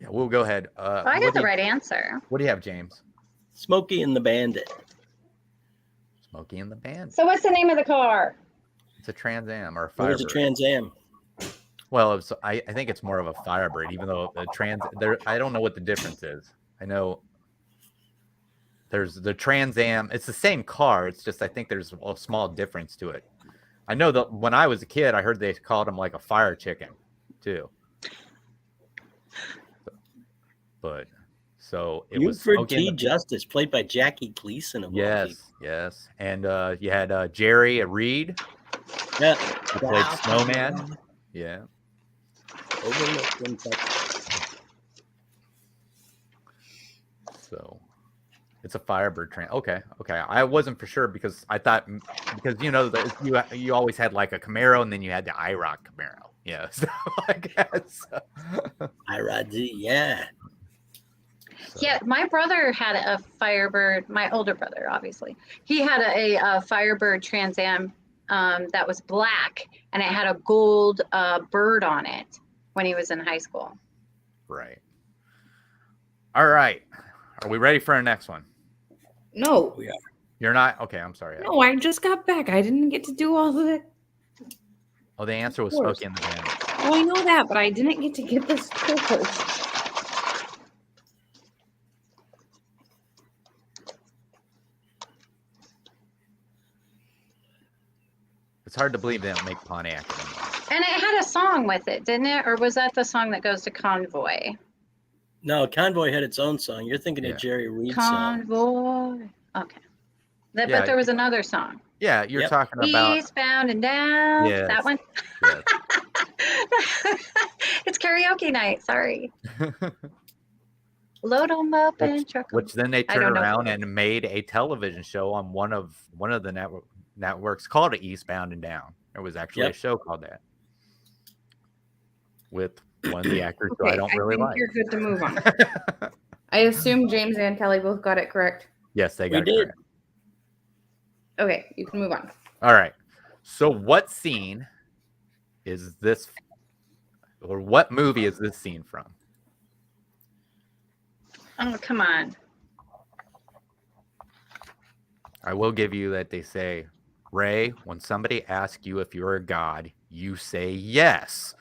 Yeah, we'll go ahead. Oh, I got the right answer. What do you have, James? Smokey and the Bandit. Smokey and the Band. So what's the name of the car? It's a Trans Am or a It was a Firebird. Trans Am. Well, I think it's more of a Firebird, even though the I don't know what the difference is. I know there's the Trans Am. It's the same car. It's just I think there's a small difference to it. I know that when I was a kid, I heard they called him like a fire chicken, too. But so it was Buford Smokey and T. the- Justice, played by Jackie Gleason. Of all people. Yes, and you had Jerry Reed, Yeah. who played Snowman. Yeah. Overlooked in Texas. So it's a Firebird train. Okay. I wasn't for sure because I thought you always had like a Camaro and then you had the IROC Camaro. Yeah. So I guess. IROD, yeah. So, Yeah, my brother had a Firebird. My older brother, obviously, he had a Firebird Trans Am that was black, and it had a gold bird on it when he was in high school. Right. All right. Are we ready for our next one? No, You're not? Okay, I'm sorry. no, I just got back. I didn't get to do all of it. Oh, the answer was Of course. Smokey and the Bandit. Oh, I know that, but I didn't get to get this scores. It's hard to believe they don't make Pontiac anymore. And it had a song with it, didn't it? Or was that the song that goes to Convoy? No, Convoy had its own song. You're thinking Yeah. of Jerry Reed's song. Convoy. Okay. Yeah, But there was another song. Yeah, you're Yep. talking about. Eastbound and down. Yes. That one. Yes. It's karaoke night. Sorry. Load 'em up and truck 'em. Which then they I turned don't know. around and made a television show on one of the networks called Eastbound and Down. There was actually Yep. a show called that with one of the actors who I Okay, don't really think like. you're good to move on. I assume James and Kelly both got it correct. Yes, they We got it did. correct. Okay, you can move on. All right. So what scene is this, or what movie is this scene from? Oh, come on. I will give you that they say, Ray, when somebody asks you if you're a god, you say yes.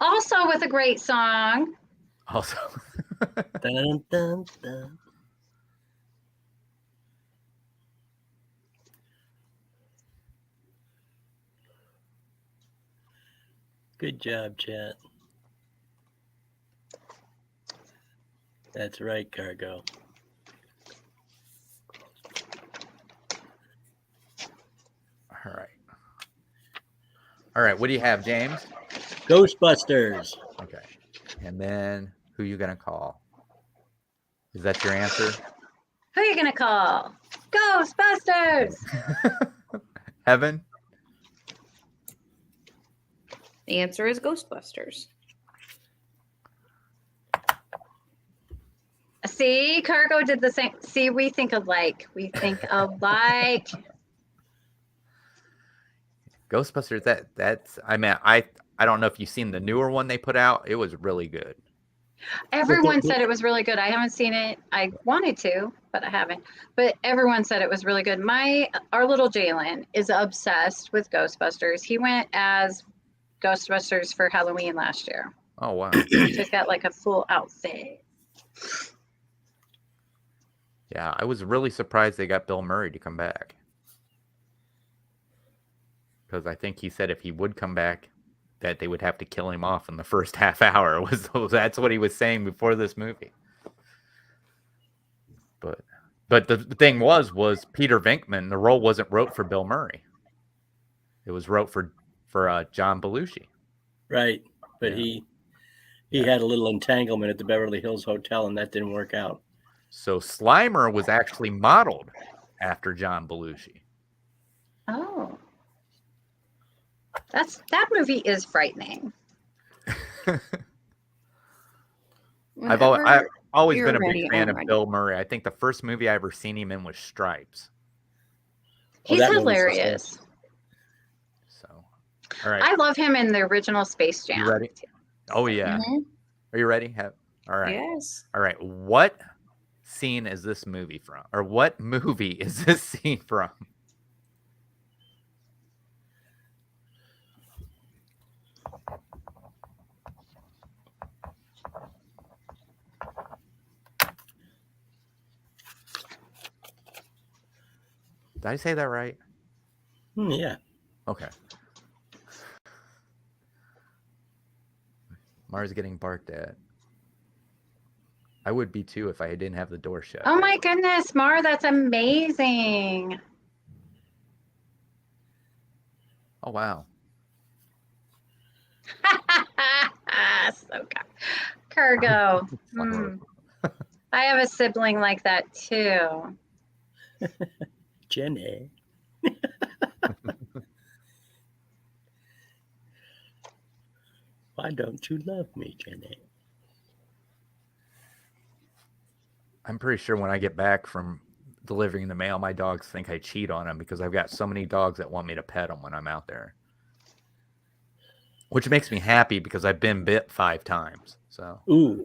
Also with a great song. Also, Dun, dun, dun. Good job, chat. That's right, Cargo. all right. All right. What do you have, James? Ghostbusters. Okay. And then who you gonna call? Is that your answer? Who are you gonna call? Ghostbusters. Heaven? The answer is Ghostbusters. See, Cargo did the same. See, we think alike. We think alike. Ghostbusters, that's I mean, I don't know if you've seen the newer one they put out. It was really good. Everyone said it was really good. I haven't seen it. I wanted to, but I haven't. But everyone said it was really good. Our little Jalen is obsessed with Ghostbusters. He went as Ghostbusters for Halloween last year. Oh wow. So he's got like a full outfit. Yeah, I was really surprised they got Bill Murray to come back. Because I think he said if he would come back, that they would have to kill him off in the first half hour. That's what he was saying before this movie. But the thing was Peter Venkman, the role wasn't wrote for Bill Murray. It was wrote for John Belushi. Right. But Yeah. he had a little entanglement at the Beverly Hills Hotel, and that didn't work out. So Slimer was actually modeled after John Belushi. Oh. That movie is frightening. I've Whenever always you're been a ready, big fan I'm of ready. Bill Murray. I think the first movie I ever seen him in was Stripes. Oh, He's that movie's hilarious. So, all right. I love him in the original Space Jam. You ready? Oh yeah. Mhm. Are you ready? All right. Yes. All right. What scene is this movie from? Or what movie is this scene from? Did I say that right? Yeah. Okay. Mars getting barked at. I would be too if I didn't have the door shut. Oh my goodness, Mar, that's amazing. Oh wow. So Cargo. I have a sibling like that too. Jenny. Why don't you love me, Jenny? I'm pretty sure when I get back from delivering the mail, my dogs think I cheat on them because I've got so many dogs that want me to pet them when I'm out there. Which makes me happy because I've been bit 5 times. So Ooh.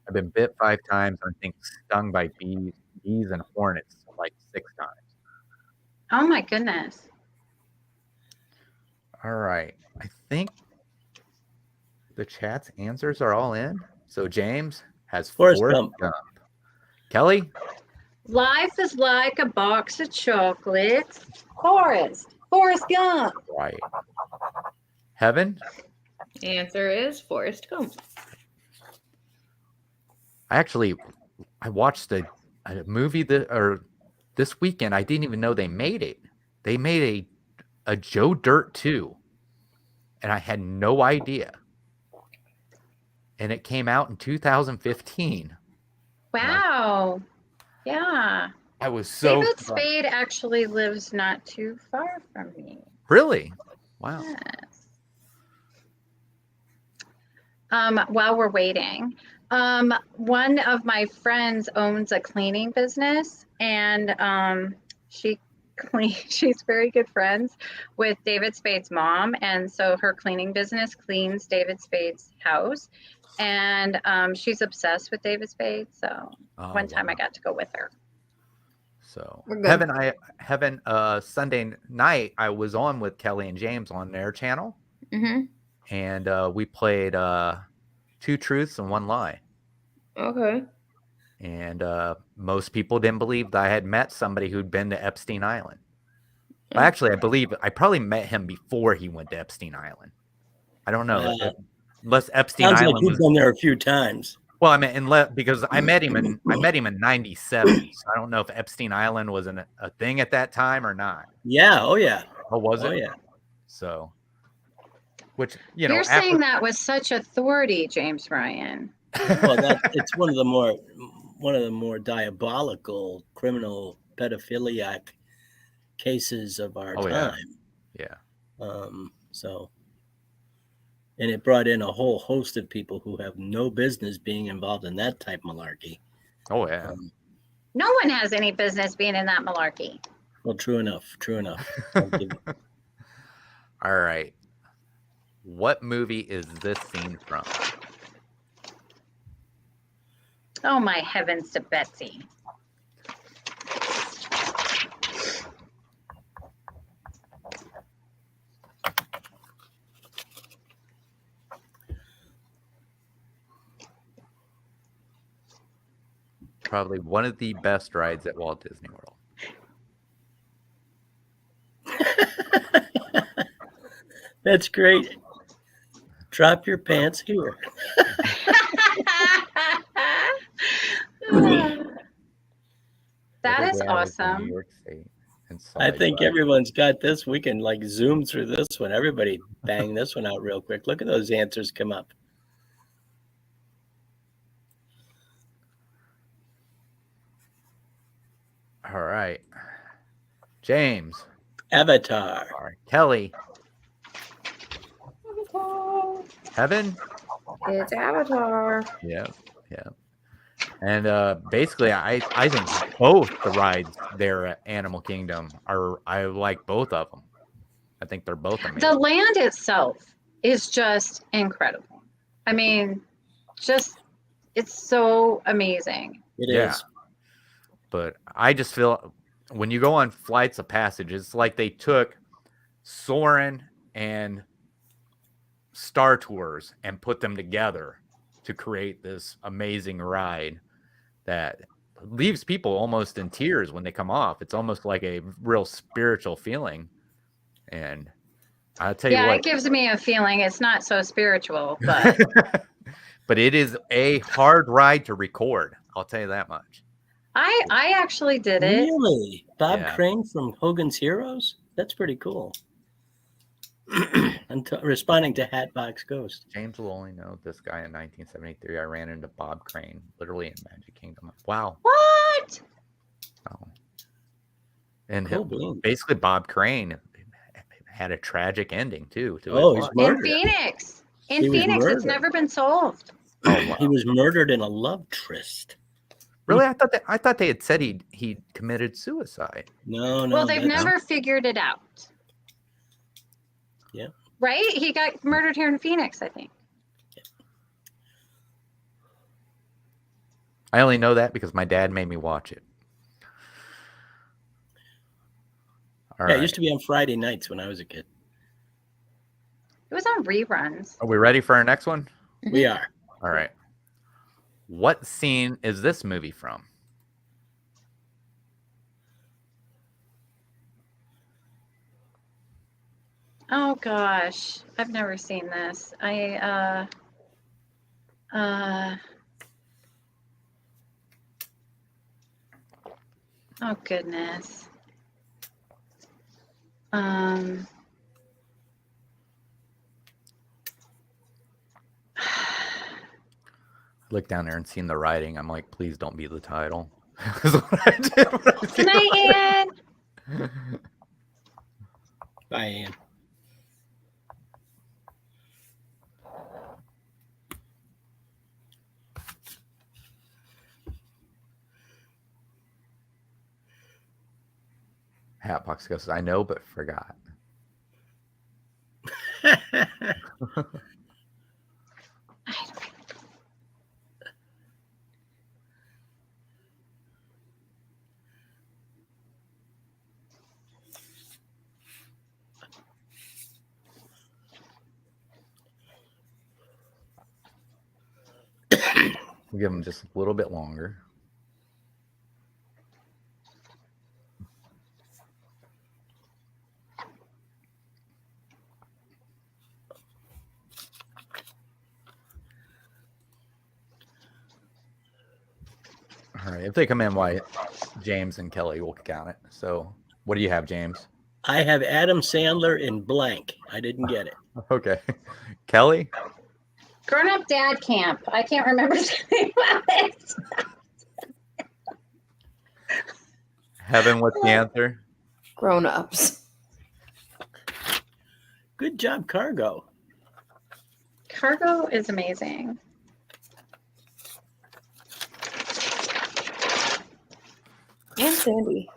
I've been bit 5 times. I think stung by bees and hornets like 6 times. Oh my goodness. All right. I think the chat's answers are all in. So James has Forrest Gump. Gump. Kelly? Life is like a box of chocolates. Forrest Gump. Right. Heaven? The answer is Forrest Gump. I watched a movie this weekend. I didn't even know they made it. They made a Joe Dirt 2. And I had no idea. And it came out in 2015. Wow. Yeah. I was so David Spade actually lives not too far from me. Really? Wow. Yes. While we're waiting, one of my friends owns a cleaning business, and she's very good friends with David Spade's mom, and so her cleaning business cleans David Spade's house, and she's obsessed with David Spade. So one time I got to go with her. So We're good. Heaven, Sunday night I was on with Kelly and James on their channel, and we played 2 truths and 1 lie. Okay. And most people didn't believe that I had met somebody who'd been to Epstein Island. Well, actually, I believe I probably met him before he went to Epstein Island. I don't know. Unless Epstein Sounds Island like you've been there a few times. Well, I mean, because I met him in '97. So I don't know if Epstein Island was a thing at that time or not. Yeah. Oh, yeah. Oh, was it? Oh, yeah. So, which, you know, You're saying that with such authority, James Ryan. Well, it's one of the more diabolical criminal pedophiliac cases of our Oh, yeah. time. Yeah. And it brought in a whole host of people who have no business being involved in that type malarkey. Oh, yeah. No one has any business being in that malarkey. Well, true enough. All right. What movie is this scene from? Oh, my heavens to Betsy. Probably one of the best rides at Walt Disney World. That's great. Drop your pants here. That is New awesome. York State and I Solid think Ride. everyone's got this. We can like zoom through this one. Everybody bang this one out real quick. Look at those answers come up. All right. James. Avatar. All right. Kelly. Heaven. It's Avatar. Yeah. Yeah. And basically, I think both the rides there at Animal Kingdom I like both of them. I think they're both amazing. The land itself is just incredible. I mean, it's so amazing. It is. But I just feel when you go on Flights of Passage, it's like they took Soarin' and Star Tours and put them together to create this amazing ride that leaves people almost in tears when they come off. It's almost like a real spiritual feeling. And I'll tell you what. It gives me a feeling. It's not so spiritual, but but it is a hard ride to record. I'll tell you that much. I actually did it. Really? Bob Crane from Hogan's Heroes? That's pretty cool. Responding to Hatbox Ghost. James will only know this guy in 1973. I ran into Bob Crane literally in Magic Kingdom. Wow. What? Oh. And Cool, basically Bob Crane had a tragic ending too. He's murdered. In Phoenix. In Phoenix, it's never been solved. Oh, wow. He was murdered in a love tryst. Really? I thought they had said he committed suicide. No. Well, they've never figured it out. Yeah. Right? He got murdered here in Phoenix, I think. Yeah. I only know that because my dad made me watch it. All right. It used to be on Friday nights when I was a kid. It was on reruns. Are we ready for our next one? We are. All right. What scene is this movie from? Oh gosh, I've never seen this. Oh goodness. Look down there and seen the writing. I'm like, please don't be the title. That's what I did when I was Good night, Ann. Bye, Ann. Hatbox goes, I know, but forgot. We'll give them just a little bit longer. All right. If they come in, why James and Kelly will count it. So what do you have, James? I have Adam Sandler in blank. I didn't get it. Okay. Kelly? Grown Up Dad Camp. I can't remember the name of it. Heaven, what's the answer? Grown ups. Good job, Cargo. Cargo is amazing. And Sandy.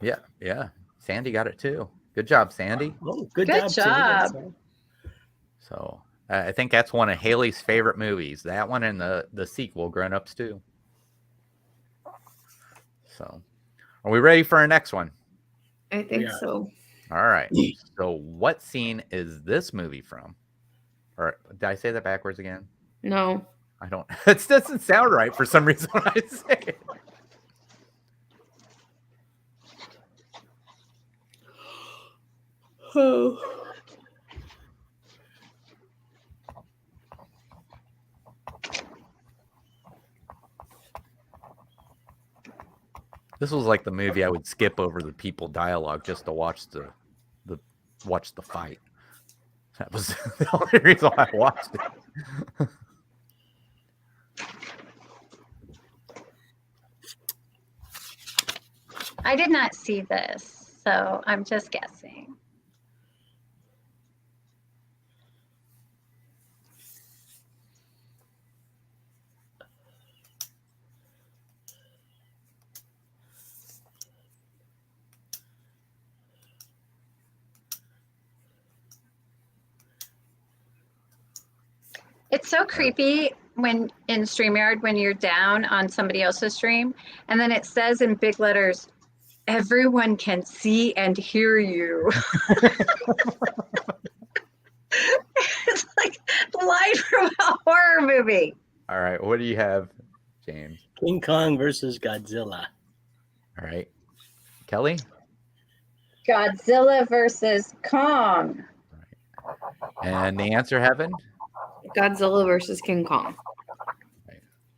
Yeah. Sandy got it too. Good job, Sandy. Oh, good Good job. job. So I think that's one of Haley's favorite movies. That one and the sequel, Grown Ups 2. So are we ready for our next one? I think Yeah. so. All right. So what scene is this movie from? Or did I say that backwards again? No. I don't. It doesn't sound right for some reason when I say it. Oh. This was like the movie I would skip over the people dialogue just to watch the fight. That was the only reason why I watched it. I did not see this, so I'm just guessing. It's so creepy when in StreamYard when you're down on somebody else's stream and then it says in big letters, everyone can see and hear you. It's like the line from a horror movie. All right. What do you have, James? King Kong versus Godzilla. All right. Kelly? Godzilla versus Kong. And the answer, Heaven? Godzilla versus King Kong.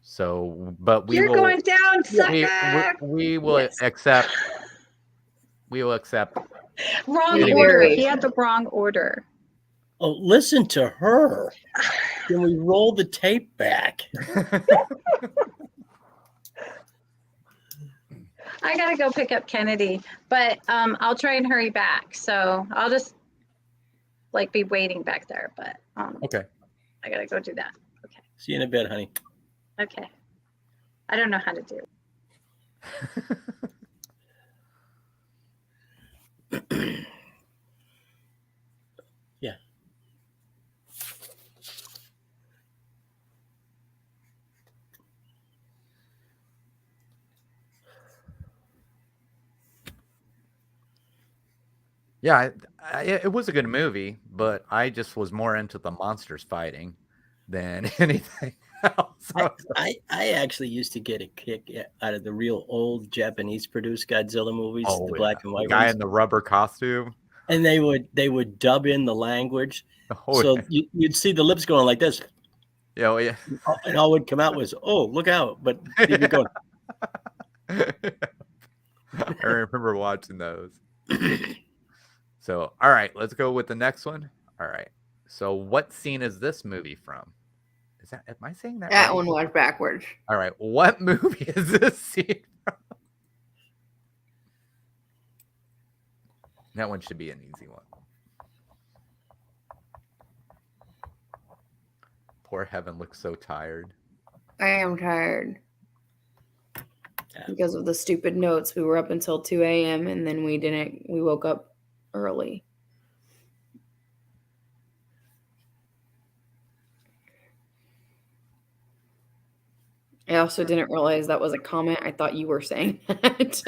So, but we You're will going down, sucker. we will Yes. accept. We will accept. Wrong Any order. He variation. had the wrong order. Oh, listen to her. Can we roll the tape back? I gotta go pick up Kennedy, but I'll try and hurry back. So I'll just like be waiting back there. But Okay. I gotta go do that. See you in a bit, honey. Okay. I don't know how to do it. Yeah. Yeah, it was a good movie, but I just was more into the monsters fighting than anything else. I actually used to get a kick out of the real old Japanese produced Godzilla movies, the black and The white guy ones. in the rubber costume. And they would dub in the language. Oh, So yeah. you'd see the lips going like this. Oh, yeah. And all would come out was, oh, look out. But you'd be going, I remember watching those. So, all right, let's go with the next one. All right. So, what scene is this movie from? Am I saying that That right? one was backwards. All right. What movie is this scene from? That one should be an easy one. Poor Heaven looks so tired. I am tired. Yeah. Because of the stupid notes. We were up until 2 a.m. and then we woke up early. I also didn't realize that was a comment. I thought you were saying that.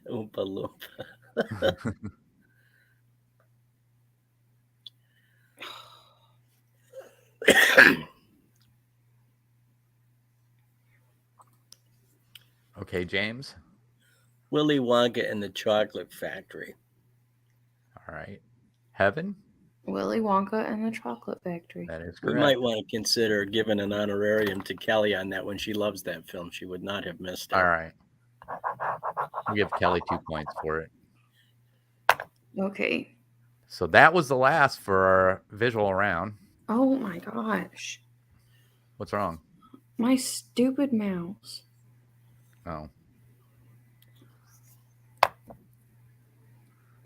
Oompa Loompa. Okay, James. Willy Wonka and the Chocolate Factory. All right. Heaven? Willy Wonka and the Chocolate Factory. That is We correct. might want to consider giving an honorarium to Kelly on that one. She loves that film. She would not have missed it. All right. We'll give Kelly 2 points for it. Okay. So that was the last for our visual round. Oh my gosh. What's wrong? My stupid mouse. Oh.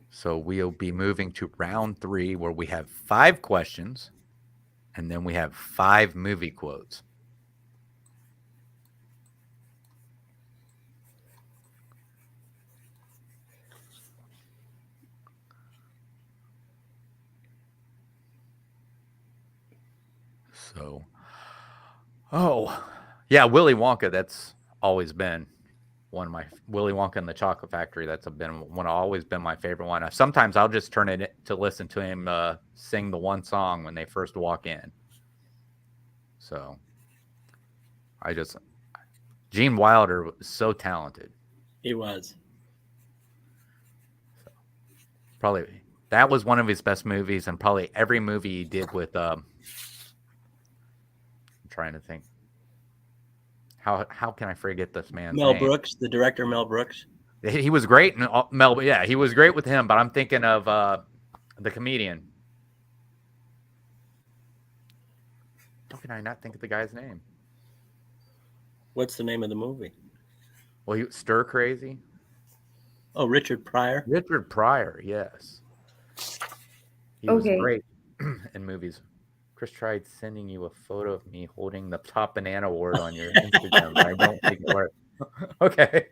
So we'll be moving to round 3 where we have 5 questions and then we have 5 movie quotes. So, yeah, Willy Wonka. That's always been one of my Willy Wonka and the Chocolate Factory. That's always been my favorite one. Sometimes I'll just turn it to listen to him sing the one song when they first walk in. So, Gene Wilder was so talented. He was. Probably that was one of his best movies, and probably every movie he did with. I'm trying to think. How can I forget this man's Mel name? Brooks, the director Mel Brooks. He was great in Mel. Yeah, he was great with him. But I'm thinking of the comedian. How can I not think of the guy's name? What's the name of the movie? Well, Stir Crazy. Oh, Richard Pryor. Richard Pryor. Yes. He was Okay. great in movies. Chris tried sending you a photo of me holding the Top Banana Award on your Instagram, but I don't think it worked. Okay.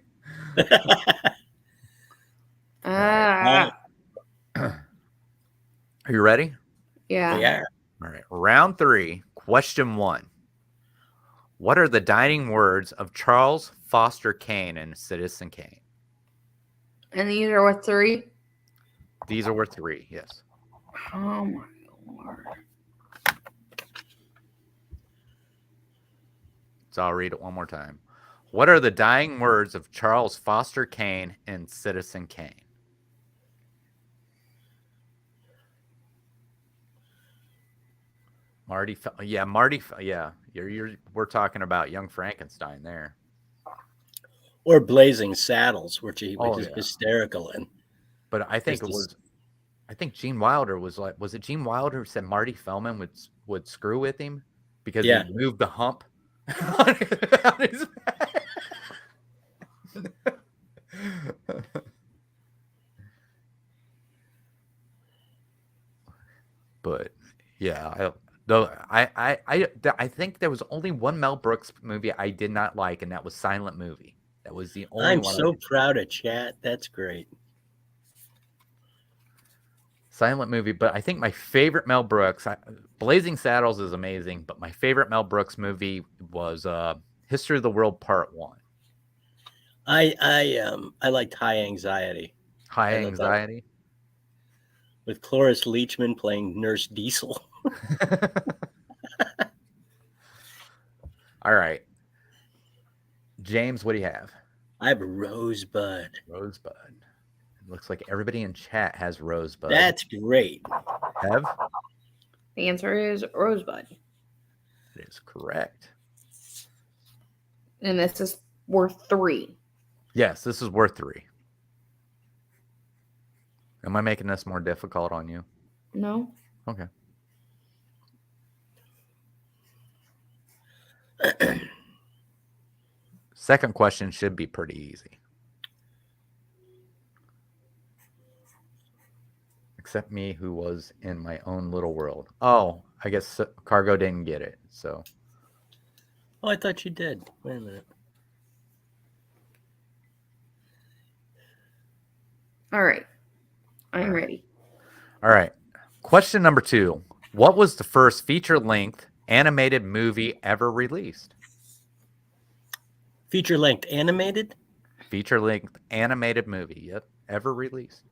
Ah. Are you ready? Yeah. Yeah. All right. Round 3, question 1. What are the dying words of Charles Foster Kane in Citizen Kane? And these are what, 3? These are worth 3, yes. Oh my lord. So I'll read it one more time. What are the dying words of Charles Foster Kane in Citizen Kane? Marty. Yeah. We're talking about Young Frankenstein there. Or Blazing Saddles, which he was Oh, yeah. hysterical in. But I think It's this- I think Gene Wilder was it Gene Wilder who said Marty Feldman would screw with him because Yeah. he moved the hump on his back? But yeah, I think there was only one Mel Brooks movie I did not like, and that was Silent Movie. That was the only I'm one. so proud of Chat. That's great. Silent Movie, but I think my favorite Mel Brooks, Blazing Saddles is amazing, but my favorite Mel Brooks movie was History of the World Part 1. I liked High Anxiety. High I love that. Anxiety. With Cloris Leachman playing Nurse Diesel. All right. James, what do you have? I have Rosebud. Rosebud. It looks like everybody in chat has Rosebud. That's great. Have? The answer is Rosebud. That is correct. And this is worth 3. Yes, this is worth 3. Am I making this more difficult on you? No? Okay. Second question should be pretty easy. Except me, who was in my own little world. Oh, I guess Cargo didn't get it. So. Oh, I thought you did. Wait a minute. All right. I'm ready. All right. Question number 2. What was the first feature-length animated movie ever released? Feature-length animated? Feature-length animated movie, yep, ever released.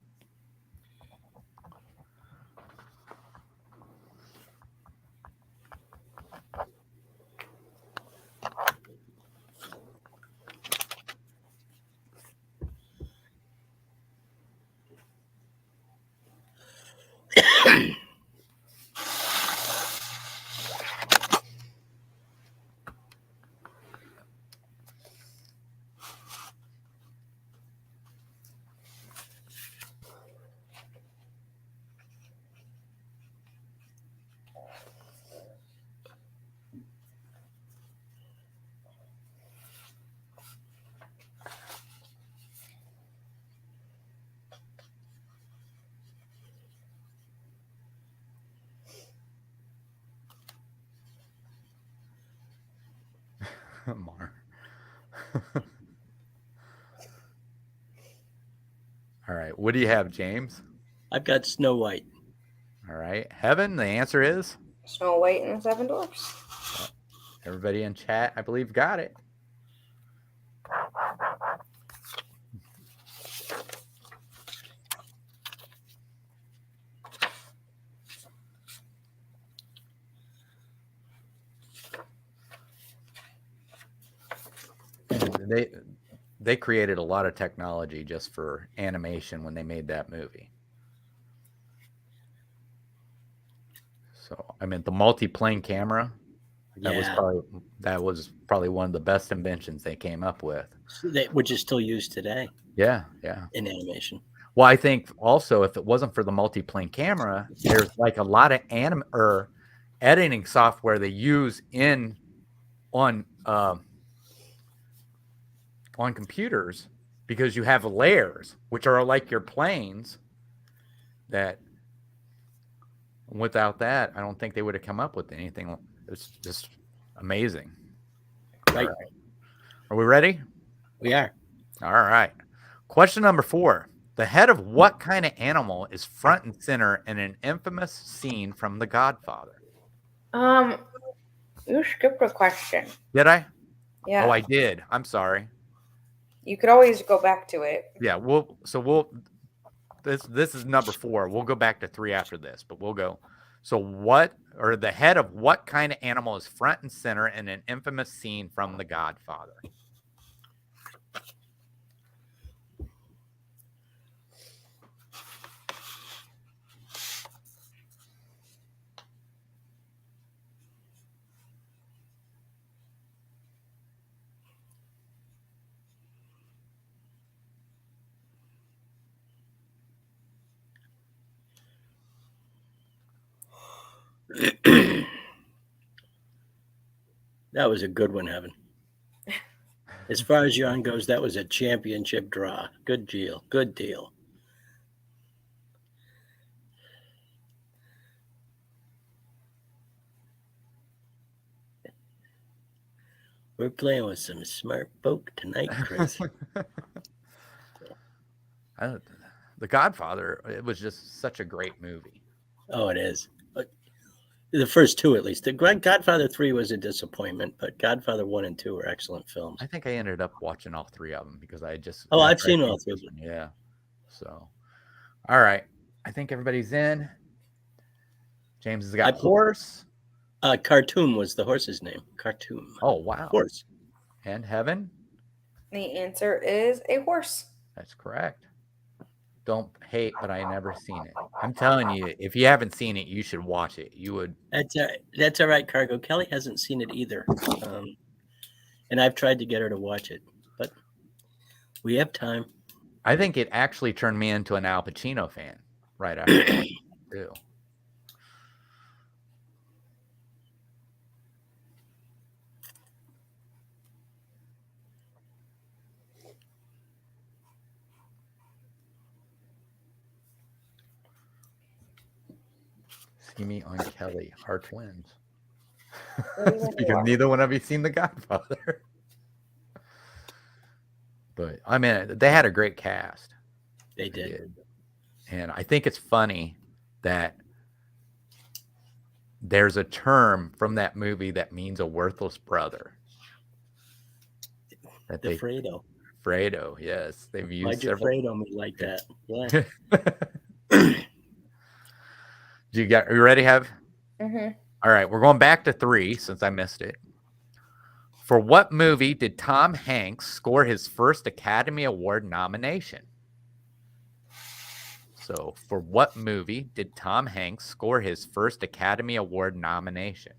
Mar. All right. What do you have, James? I've got Snow White. All right. Heaven, the answer is Snow White and the Seven Dwarfs. everybody in chat, I believe, got it. They created a lot of technology just for animation when they made that movie. So, I mean, the multi-plane camera, that was probably one of the best inventions they came up with. Which is still used today. Yeah. In animation. Well, I think also if it wasn't for the multi-plane camera, there's like a lot of editing software they use on computers, because you have layers, which are like your planes, that without that, I don't think they would have come up with anything. It's just amazing. Right. All right. Are we ready? We are. All right. Question number 4. The head of what kind of animal is front and center in an infamous scene from The Godfather? You skipped a question. Did I? Yeah. Oh, I did. I'm sorry. You could always go back to it. Yeah, this is number 4. We'll go back to 3 after this, but we'll go. So the head of what kind of animal is front and center in an infamous scene from The Godfather? That was a good one, Heaven. As far as yarn goes, that was a championship draw. Good deal. Good deal. We're playing with some smart folk tonight, Chris. The Godfather, it was just such a great movie. Oh, it is. The first 2, at least. The Godfather 3 was a disappointment, but Godfather 1 and 2 were excellent films. I think I ended up watching all 3 of them because I just... Oh, I've seen all 3. Yeah. So, all right. I think everybody's in. James has got horse. Khartoum was the horse's name. Khartoum. Oh, wow. Horse. And Heaven? The answer is a horse. That's correct. Don't hate, but I never seen it. I'm telling you, if you haven't seen it, you should watch it. You would. That's all right, Cargo. Kelly hasn't seen it either. And I've tried to get her to watch it, but we have time. I think it actually turned me into an Al Pacino fan right after that, too. See me on Kelly, our twins. Because neither one of you seen The Godfather. But I mean, they had a great cast. They did. And I think it's funny that there's a term from that movie that means a worthless brother. Fredo. Fredo, yes. They've used Why'd you Fredo me like that? Yeah. Are you ready, Hev? Mm-hmm. All right, we're going back to 3 since I missed it. For what movie did Tom Hanks score his first Academy Award nomination? So, for what movie did Tom Hanks score his first Academy Award nomination?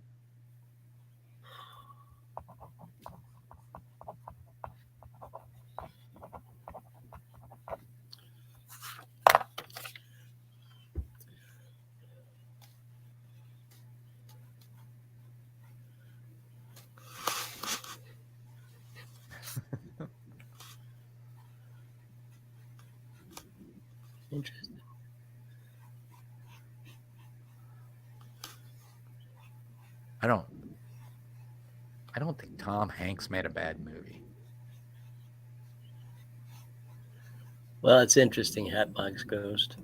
Interesting. I don't think Tom Hanks made a bad movie. Well, it's interesting, Hatbox Ghost.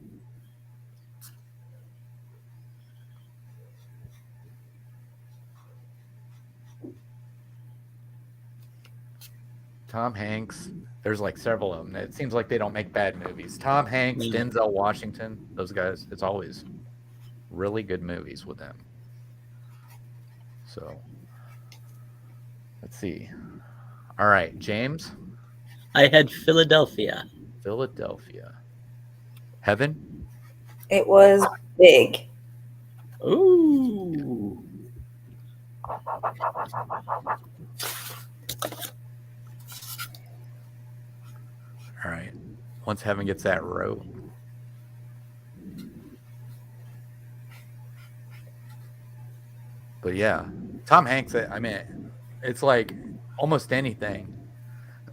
Tom Hanks. There's like several of them. It seems like they don't make bad movies. Tom Hanks, Yeah. Denzel Washington, those guys. It's always really good movies with them. So let's see. All right, James, I had Philadelphia. Philadelphia. Heaven. It was big. Ooh. All right. Once Heaven gets that row. But yeah, Tom Hanks, I mean, it's like almost anything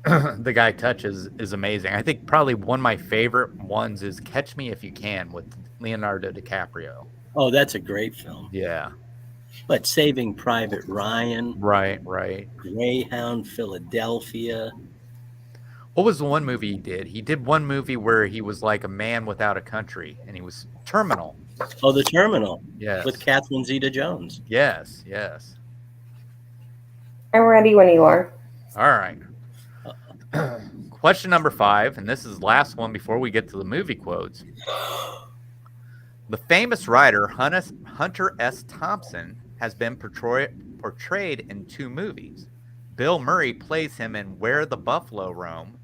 the guy touches is amazing. I think probably one of my favorite ones is Catch Me If You Can with Leonardo DiCaprio. Oh, that's a great film. Yeah. But Saving Private Ryan, Right. Greyhound, Philadelphia. What was the one movie he did? He did one movie where he was like a man without a country, and he was Terminal. Oh, The Terminal. Yes. With Catherine Zeta-Jones. Yes. I'm ready when you are. All right. Question number 5, and this is the last one before we get to the movie quotes. The famous writer Hunter S. Thompson has been portrayed in 2 movies. Bill Murray plays him in Where the Buffalo Roam.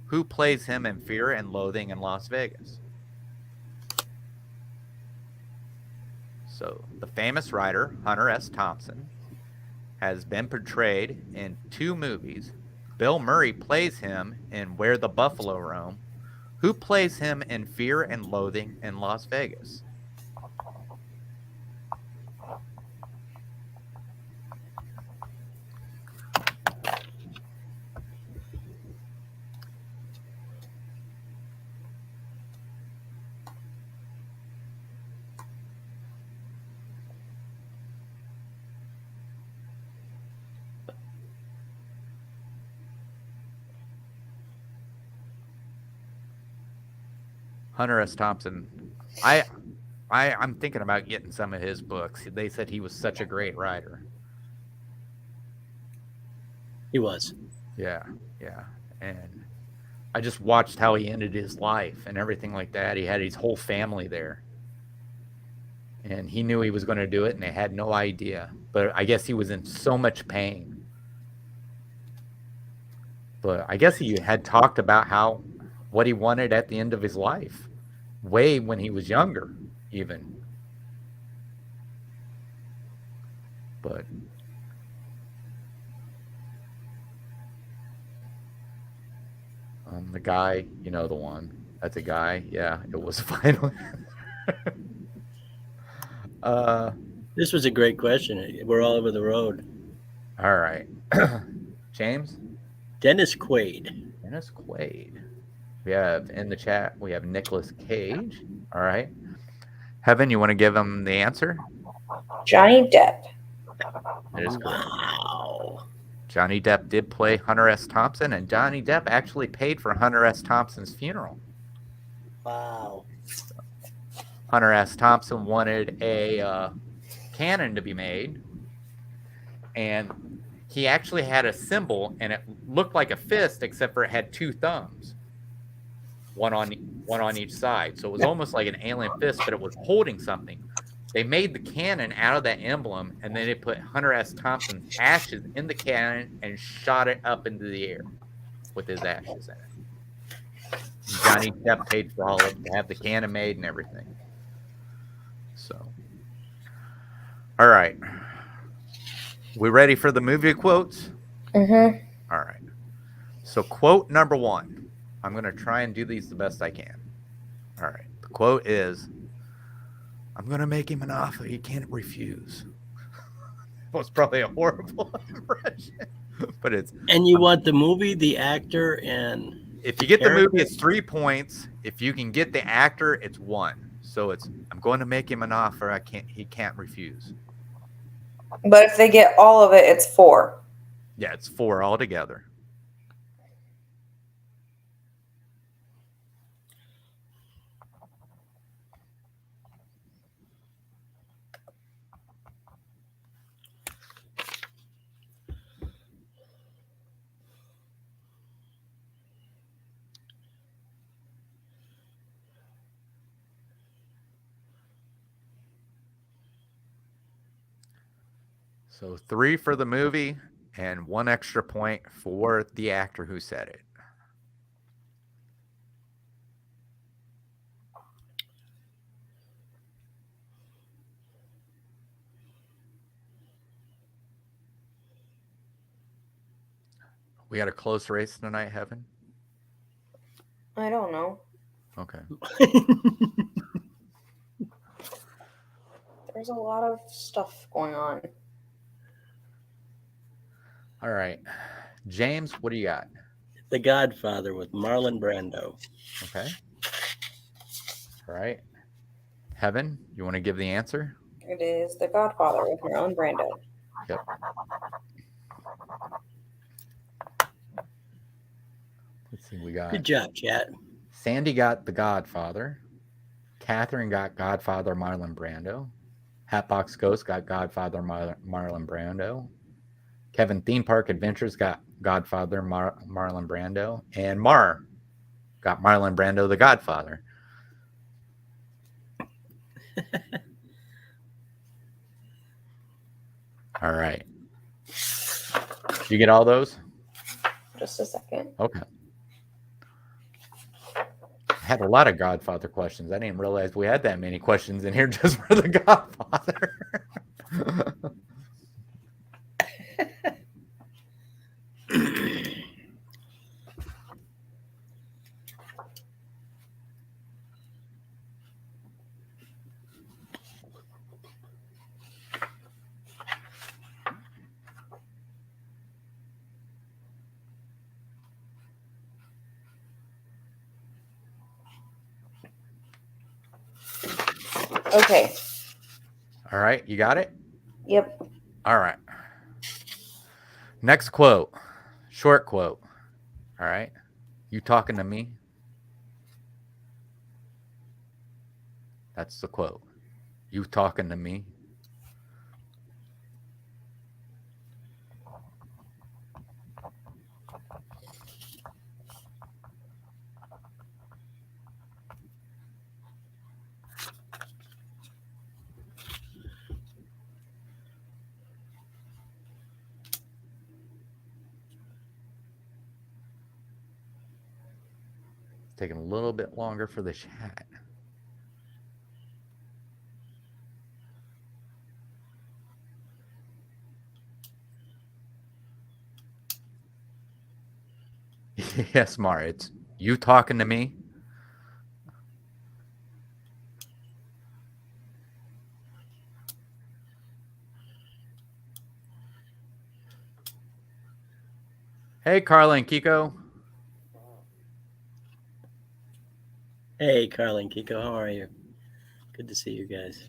Who plays him in Fear and Loathing in Las Vegas? So, the famous writer Hunter S. Thompson has been portrayed in 2 movies. Bill Murray plays him in Where the Buffalo Roam. Who plays him in Fear and Loathing in Las Vegas? Hunter S. Thompson. I'm thinking about getting some of his books. They said he was such a great writer. He was. Yeah. And I just watched how he ended his life and everything like that. He had his whole family there. And he knew he was going to do it, and they had no idea. But I guess he was in so much pain. But I guess he had talked about what he wanted at the end of his life, way when he was younger, even. But the guy, you know the one. That's a guy. Yeah, it was finally. This was a great question. We're all over the road. All right. James? Dennis Quaid. Dennis Quaid. We have in the chat, we have Nicolas Cage. All right. Heaven, you want to give him the answer? Johnny Depp. That is correct. Wow. Johnny Depp did play Hunter S. Thompson, and Johnny Depp actually paid for Hunter S. Thompson's funeral. Wow. Hunter S. Thompson wanted a cannon to be made, and he actually had a symbol, and it looked like a fist, except for it had 2 thumbs, one on each side. So it was almost like an alien fist, but it was holding something. They made the cannon out of that emblem, and then they put Hunter S. Thompson's ashes in the cannon and shot it up into the air with his ashes in it. Johnny Depp paid for all of it to have the cannon made and everything. So, all right. We ready for the movie quotes? Mm-hmm. All right. So, quote number 1. I'm going to try and do these the best I can. All right. The quote is, I'm going to make him an offer he can't refuse. That was probably a horrible impression. But it's... And you want the movie, the actor, and... If you get the movie, it's 3 points. If you can get the actor, it's 1. So it's, I'm going to make him an offer he can't refuse. But if they get all of it, it's 4. Yeah, it's 4 altogether. So 3 for the movie and 1 extra point for the actor who said it. We got a close race tonight, Heaven? I don't know. Okay. There's a lot of stuff going on. All right. James, what do you got? The Godfather with Marlon Brando. Okay. All right. Heaven, you want to give the answer? It is The Godfather with Marlon Brando. Yep. Let's see. We got Good job, chat. Sandy got The Godfather. Catherine got Godfather Marlon Brando. Hatbox Ghost got Godfather Marlon Brando. Kevin Theme Park Adventures got Godfather Marlon Brando. And Mar got Marlon Brando, The Godfather. All right. You get all those? Just a second. Okay. I had a lot of Godfather questions. I didn't realize we had that many questions in here just for The Godfather. Okay. All right. You got it? Yep. All right. Next quote. Short quote. All right. You talking to me? That's the quote. You talking to me? It's taking a little bit longer for the chat. Yes, Mar, it's you talking to me? Hey, Carla and Kiko. Hey, Carl and Kiko, how are you? Good to see you guys.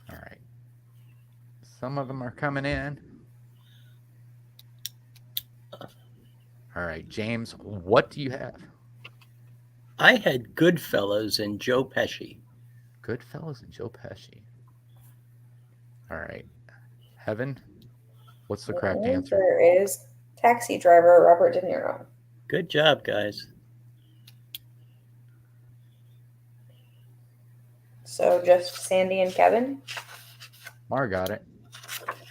All right. Some of them are coming in. All right, James, what do you have? I had Goodfellas and Joe Pesci. Goodfellas and Joe Pesci. All right. Heaven, what's the correct answer? Is Taxi Driver Robert De Niro. Good job, guys. So just Sandy and Kevin? Mar got it.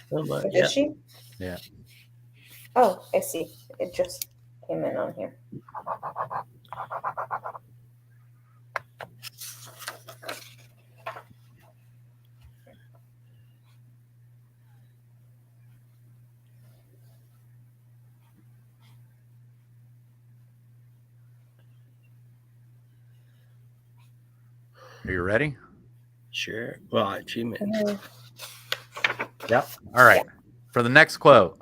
Well, Did yeah. she? Yeah. Oh, I see. It just came in on here. Are you ready? Sure. Well, achievements. Yep. All right. For the next quote,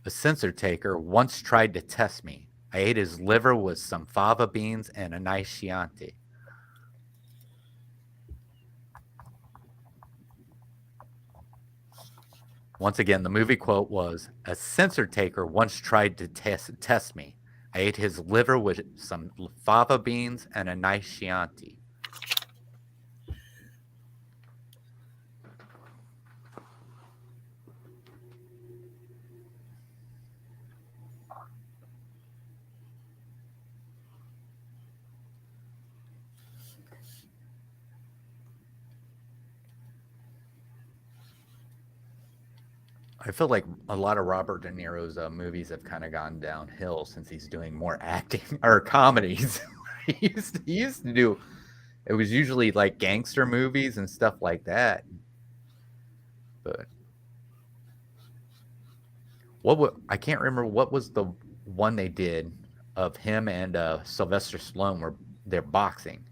a censer taker once tried to test me. I ate his liver with some fava beans and a nice Chianti. Once again, the movie quote was, "A censor taker once tried to test me. I ate his liver with some fava beans and a nice Chianti." I feel like a lot of Robert De Niro's movies have kind of gone downhill since he's doing more acting or comedies. he used to do, it was usually like gangster movies and stuff like that. But I can't remember what was the one they did of him and Sylvester Stallone where they're boxing.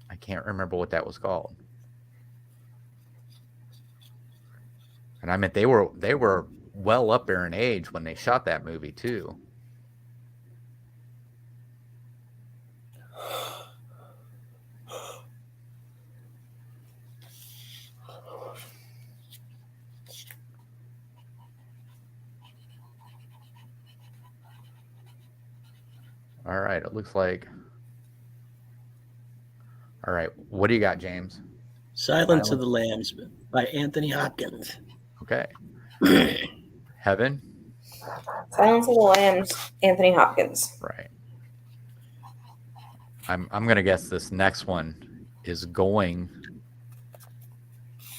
I can't remember what that was called. And I meant they were well up there in age when they shot that movie too. All right, it looks like. All right, what do you got, James? Silence of the Lambs by Anthony Hopkins. Okay. Heaven. Silence of the Lambs, Anthony Hopkins. Right. I'm gonna guess this next one is going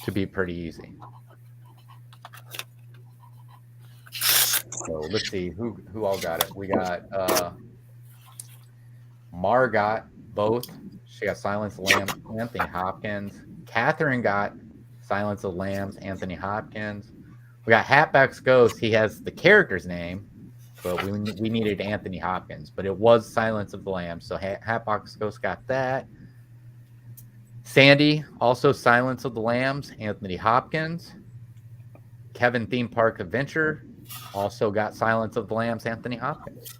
to be pretty easy. So let's see who all got it. We got Mar got both. She got Silence of the Lambs, Anthony Hopkins. Catherine got Silence of the Lambs, Anthony Hopkins. We got Hatbox Ghost. He has the character's name, but we needed Anthony Hopkins. But it was Silence of the Lambs, so Hatbox Ghost got that. Sandy, also Silence of the Lambs, Anthony Hopkins. Kevin Theme Park Adventure, also got Silence of the Lambs, Anthony Hopkins.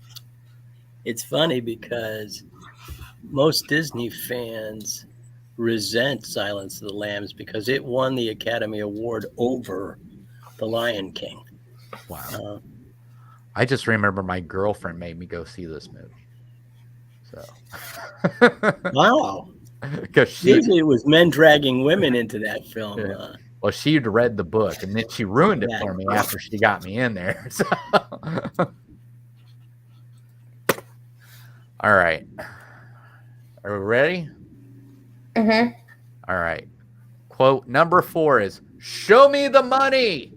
It's funny because most Disney fans resent Silence of the Lambs because it won the Academy Award over The Lion King. Wow. I just remember my girlfriend made me go see this movie. So. Wow. Because usually it was men dragging women into that film. Yeah. Well, she'd read the book, and then she ruined it for me after she got me in there. So. All right. Are we ready? Mm-hmm. All right. Quote number 4 is, "Show me the money."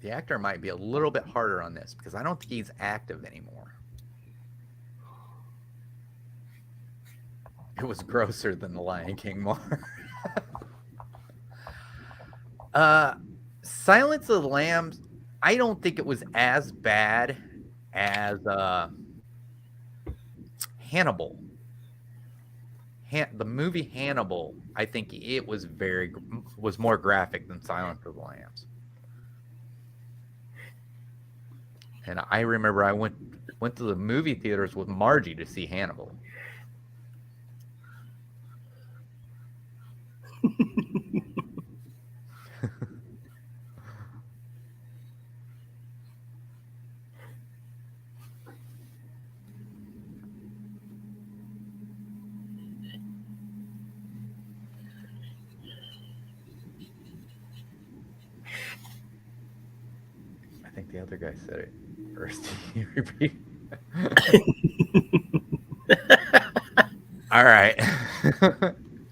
The actor might be a little bit harder on this because I don't think he's active anymore. It was grosser than The Lion King more. Silence of the Lambs, I don't think it was as bad as Hannibal. The movie Hannibal, I think it was more graphic than Silence of the Lambs. And I remember I went to the movie theaters with Margie to see Hannibal. I think the other guy said it first. Can you repeat? All right.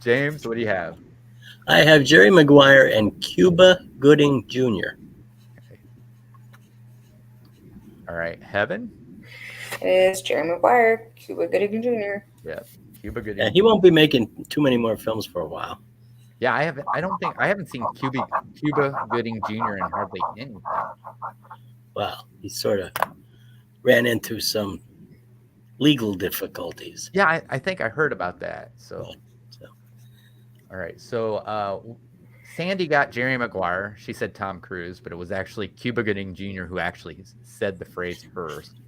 James, what do you have? I have Jerry Maguire and Cuba Gooding Jr. Okay. All right. Heaven? It is Jerry Maguire, Cuba Gooding Jr. Yeah. Cuba Gooding. Yeah, he won't be making too many more films for a while. Yeah, I haven't seen Cuba Gooding Jr. in hardly anything. Well, he sort of ran into some legal difficulties. Yeah, I think I heard about that. So. All right. So Sandy got Jerry Maguire. She said Tom Cruise, but it was actually Cuba Gooding Jr. who actually said the phrase first.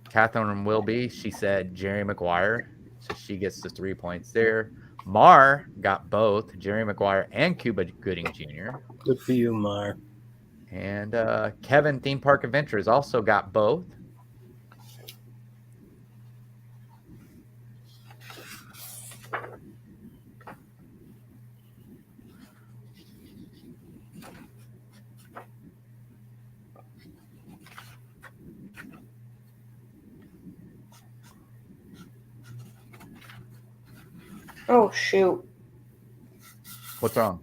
Catherine Wilby, she said Jerry Maguire. So she gets the 3 points there. Mar got both Jerry Maguire and Cuba Gooding Jr. Good for you, Mar. And Kevin, Theme Park Adventures, also got both. Oh, shoot. What's wrong?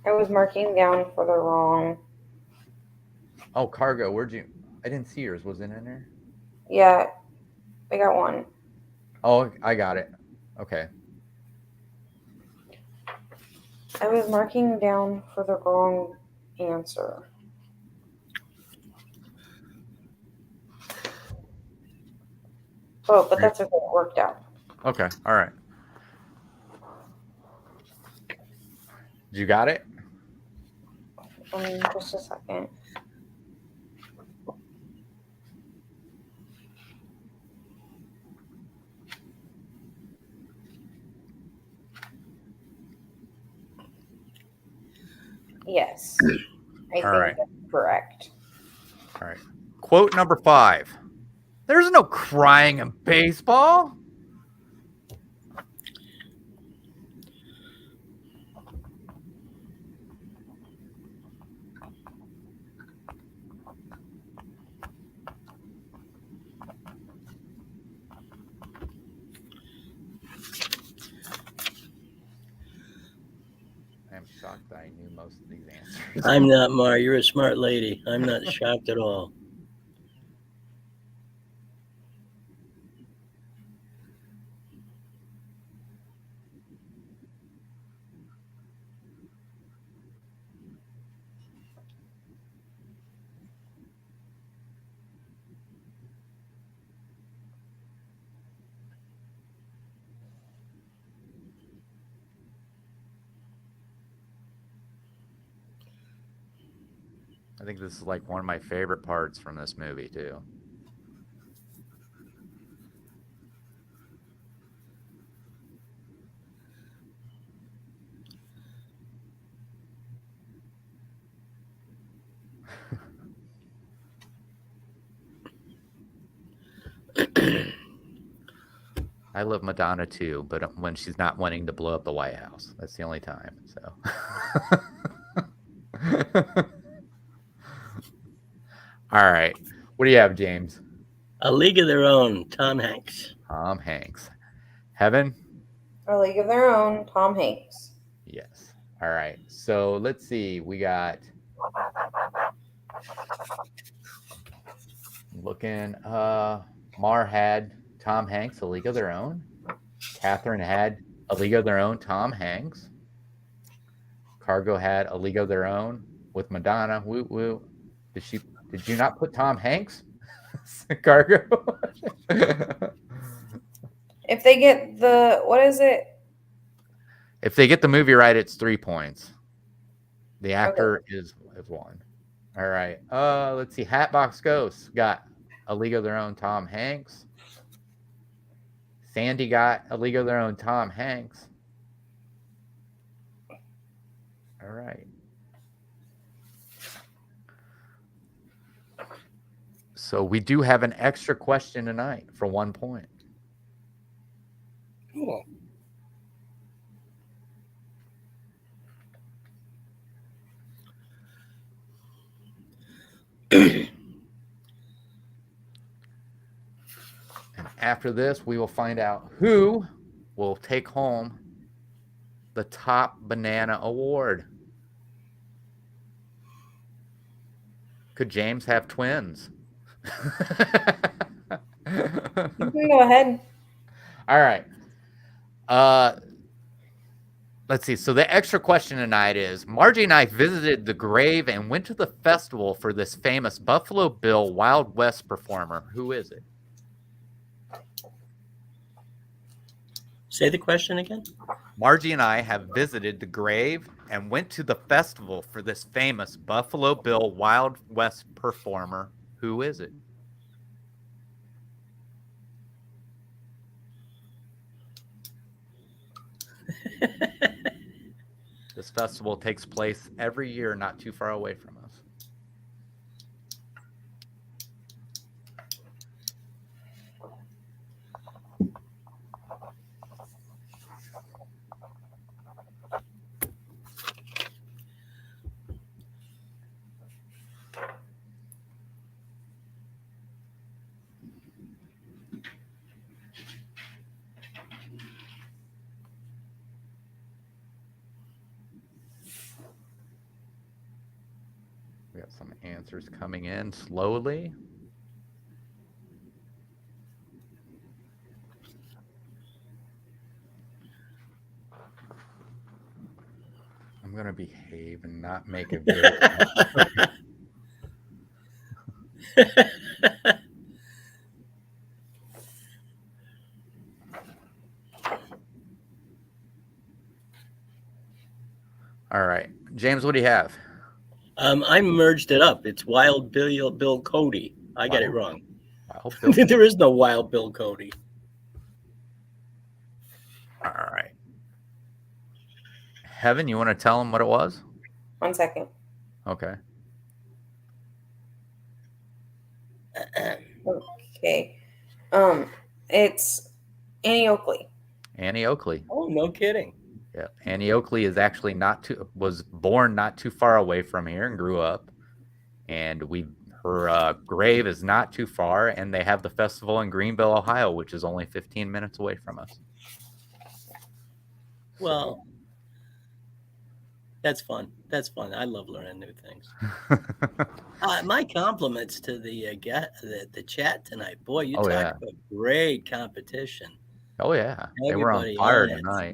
I was marking down for the wrong. Oh, cargo. Where'd you? I didn't see yours. Was it in there? Yeah, I got one. Oh, I got it. Okay. I was marking down for the wrong answer. Oh, but that's okay. It worked out. Okay. All right. You got it? Just a second. Yes. I All think right. that's correct. All right. Quote number 5. There's no crying in baseball. I'm shocked that I knew most of these answers. I'm not, Mar. You're a smart lady. I'm not shocked at all. I think this is like one of my favorite parts from this movie, too. I love Madonna too, but when she's not wanting to blow up the White House, that's the only time. So, all right, what do you have, James? A League of Their Own, Tom Hanks. Tom Hanks. Heaven? A League of Their Own, Tom Hanks. Yes. All right. So let's see. We got looking. Mar had Tom Hanks, A League of Their Own. Catherine had A League of Their Own, Tom Hanks. Cargo had A League of Their Own with Madonna. Woo woo. Did you not put Tom Hanks? Cargo. If they get what is it? If they get the movie right, it's 3 points. The actor is 1. All right. Let's see. Hatbox Ghosts got A League of Their Own, Tom Hanks. Sandy got A League of Their Own, Tom Hanks. All right. So we do have an extra question tonight for 1 point. Cool. And after this, we will find out who will take home the Top Banana Award. Could James have twins? You can go ahead. All right. Let's see. So the extra question tonight is Margie and I visited the grave and went to the festival for this famous Buffalo Bill Wild West performer. Who is it? Say the question again. Margie and I have visited the grave and went to the festival for this famous Buffalo Bill Wild West performer. Who is it? This festival takes place every year not too far away from us. We got some answers coming in slowly. I'm going to behave and not make a video. All right. James, what do you have? I merged it up. It's Wild Bill Cody. I got it wrong. Wild Bill. There is no Wild Bill Cody. All right. Heaven, you want to tell him what it was? 1 second. Okay. Okay. It's Annie Oakley. Annie Oakley. Oh, no kidding. Yeah. Annie Oakley is actually was born not too far away from here and grew up. And her grave is not too far, and they have the festival in Greenville, Ohio, which is only 15 minutes away from us. Well, that's fun. That's fun. I love learning new things. My compliments to the chat tonight. Boy, you talked about great competition. Oh yeah, they were on fire tonight.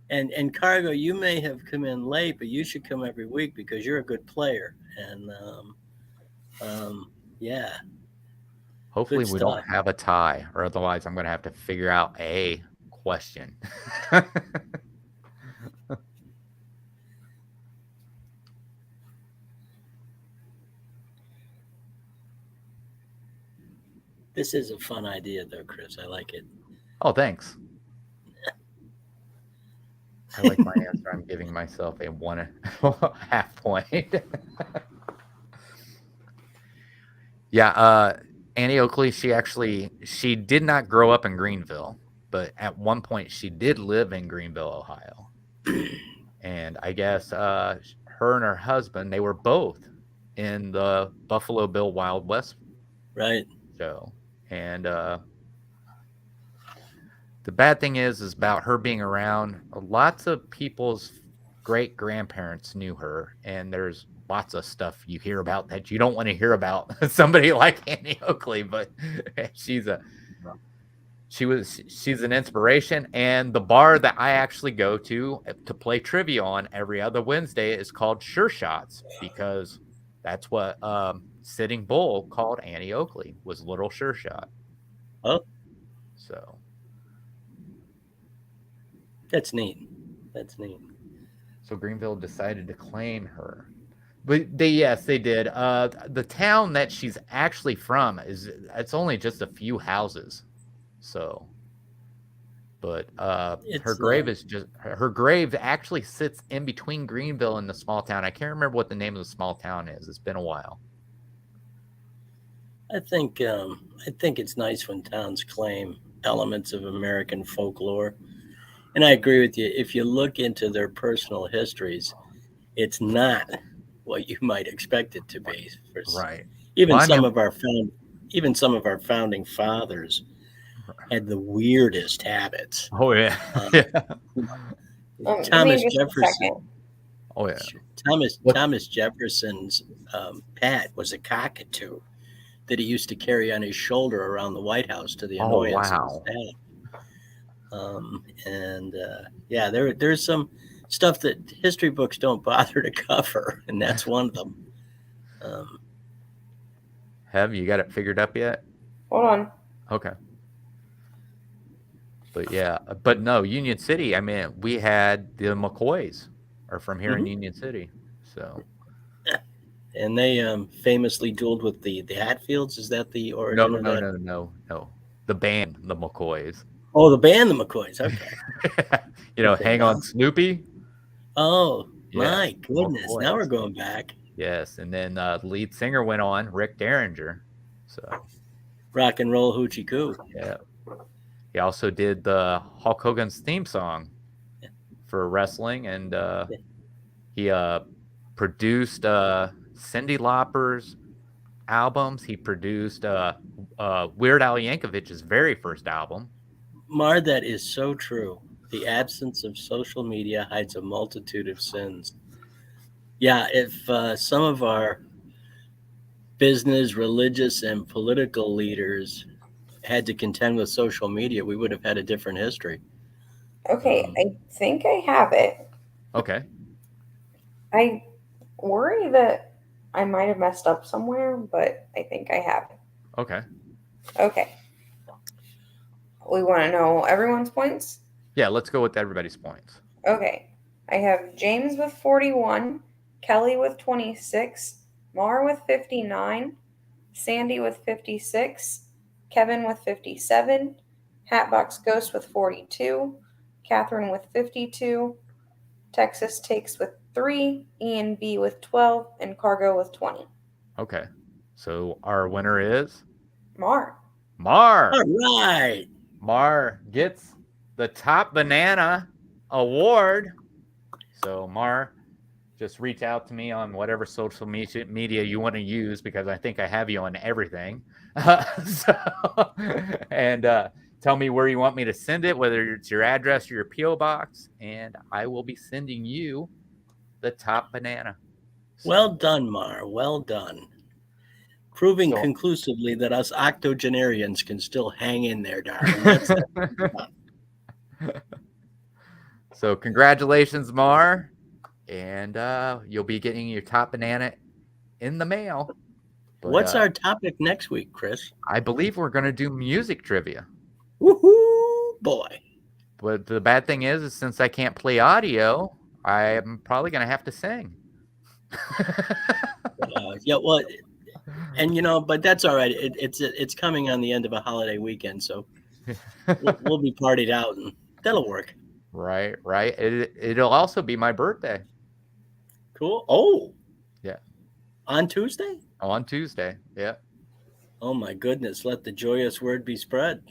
And Cargo, you may have come in late, but you should come every week because you're a good player. And yeah. Hopefully we don't have a tie, or otherwise I'm going to have to figure out a question. This is a fun idea, though, Chris. I like it. Oh, thanks. I like my answer. I'm giving myself a 1.5 point. Yeah, Annie Oakley, she did not grow up in Greenville, but at one point she did live in Greenville, Ohio. And I guess her and her husband, they were both in the Buffalo Bill Wild West show. And the bad thing is about her being around, lots of people's great-grandparents knew her, and there's lots of stuff you hear about that you don't want to hear about somebody like Annie Oakley, but she's an inspiration. And the bar that I actually go to play trivia on every other Wednesday is called Sure Shots, because that's what Sitting Bull called Annie Oakley, was Little Sure Shot. Oh, so that's neat. That's neat. So Greenville decided to claim her. But they did. The town that she's actually from it's only just a few houses. So, but her grave actually sits in between Greenville and the small town. I can't remember what the name of the small town is. It's been a while. I think it's nice when towns claim elements of American folklore. And I agree with you. If you look into their personal histories, it's not what you might expect it to be. Right. Even some of our founding fathers had the weirdest habits. Oh yeah. Thomas Jefferson. Oh yeah. Thomas Jefferson's pet was a cockatoo that he used to carry on his shoulder around the White House to the annoyance of his dad. There's some stuff that history books don't bother to cover, and that's one of them. Have you got it figured up yet? Hold on. Okay. But yeah, but no, Union City. I mean, we had the McCoys are from here in Mhm. Union City. So And they famously dueled with the Hatfields. Is that the origin of that? no. The band, the McCoys. Oh, the band, the McCoys. Okay. Okay. Hang on, Snoopy. Oh, Yeah, my goodness. Now we're McCoys. going back. Yes, and then the lead singer went on, Rick Derringer. So Rock and roll hoochie coo. yeah, he also did the Hulk Hogan's theme song for wrestling, and he produced Cyndi Lauper's albums. He produced Weird Al Yankovic's very first album. Mar, that is so true. The absence of social media hides a multitude of sins. Yeah, if some of our business, religious, and political leaders had to contend with social media, we would have had a different history. Okay, I think I have it. Okay. I worry that I might have messed up somewhere, but I think I have it. Okay. Okay. We want to know everyone's points? Yeah, let's go with everybody's points. Okay. I have James with 41, Kelly with 26, Mar with 59, Sandy with 56, Kevin with 57, Hatbox Ghost with 42, Catherine with 52, Texas Takes with 3, Ian B with 12, and Cargo with 20. Okay. So our winner is Mar. Mar. All right. Mar gets the Top Banana Award. So Mar, just reach out to me on whatever social media you want to use, because I think I have you on everything. And tell me where you want me to send it, whether it's your address or your P.O. box, and I will be sending you the Top Banana. So, Well done, Mar. Well done. Proving conclusively that us octogenarians can still hang in there, darling. So congratulations, Mar. And you'll be getting your Top Banana in the mail. But, what's our topic next week, Chris? I believe we're going to do music trivia. Woohoo, boy. But the bad thing is since I can't play audio, I'm probably going to have to sing. Yeah, well, and but that's all right. It's coming on the end of a holiday weekend, so we'll be partied out, and that'll work. Right. It'll also be my birthday. Cool. Oh, yeah. On Tuesday? On Tuesday, yeah. Oh my goodness! Let the joyous word be spread.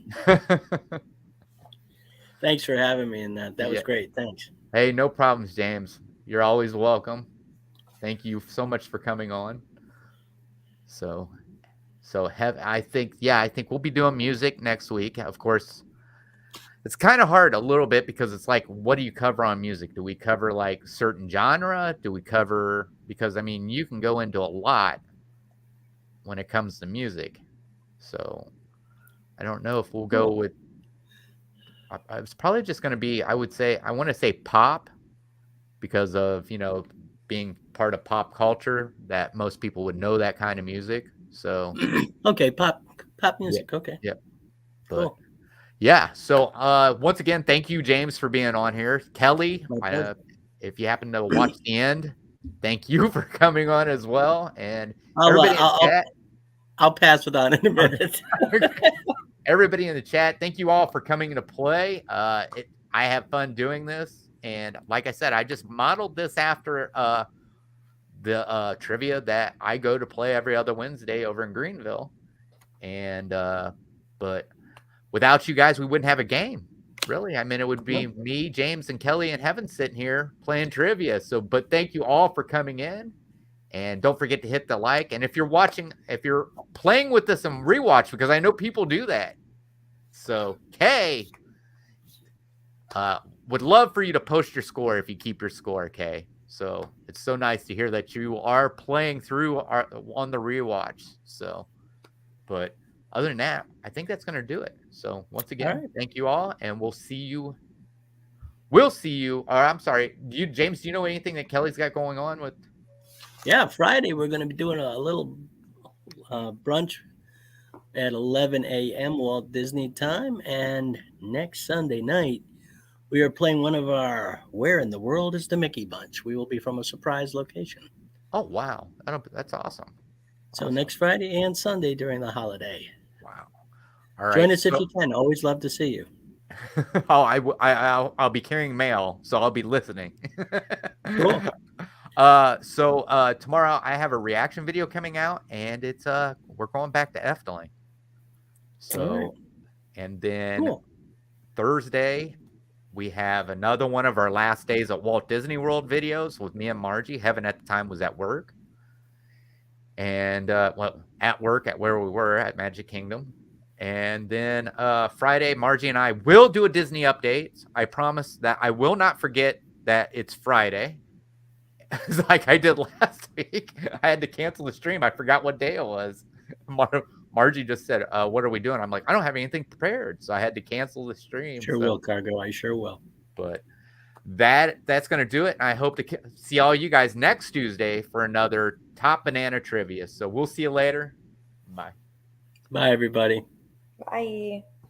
Thanks for having me in that. That was great. Thanks. Hey, no problems, James. You're always welcome. Thank you so much for coming on. I think we'll be doing music next week. Of course, it's kind of hard a little bit because it's like, what do you cover on music? Do we cover like certain genre? Do we cover, because I mean, you can go into a lot when it comes to music. So I don't know if we'll go with, it's probably just going to be, I want to say pop, because of, being part of pop culture, that most people would know that kind of music. So okay, pop music. Yeah. Okay. Yep. But, cool. Yeah. So once again, thank you, James, for being on here. Kelly, if you happen to watch the end, thank you for coming on as well. And I'll pass it on in a minute. Everybody in the chat, thank you all for coming to play. I have fun doing this. And like I said, I just modeled this after the trivia that I go to play every other Wednesday over in Greenville. And but without you guys, we wouldn't have a game, really. I mean, it would be me, James, and Kelly and Heaven sitting here playing trivia. So, but thank you all for coming in. And don't forget to hit the like. And if you're playing with this and rewatch, because I know people do that. So, Kay, would love for you to post your score if you keep your score, Kay. So it's so nice to hear that you are playing through on the rewatch. So, but other than that, I think that's going to do it. So once again, Thank you all, and we'll see you. Or I'm sorry, James, do you know anything that Kelly's got going on with? Yeah, Friday we're going to be doing a little brunch at 11 a.m. Walt Disney time. And next Sunday night, we are playing one of our Where in the World is the Mickey Bunch? We will be from a surprise location. Oh, wow. That's awesome. So next Friday and Sunday during the holiday. Wow. All right. Join us if you can. Always love to see you. I'll be carrying mail, so I'll be listening. Cool. So tomorrow I have a reaction video coming out, and it's we're going back to Efteling. So, All right. and then Cool. Thursday we have another one of our last days at Walt Disney World videos with me and Margie. Heaven at the time was at work, and at work at where we were at Magic Kingdom. And then Friday, Margie and I will do a Disney update. I promise that I will not forget that it's Friday. Like I did last week. I had to cancel the stream. I forgot what day it was. Margie just said, what are we doing? I'm like, I don't have anything prepared. So I had to cancel the stream. Sure will, Cargo. I sure will. But that's going to do it. And I hope to see all you guys next Tuesday for another Top Banana Trivia. So we'll see you later. Bye. Bye, everybody. Bye.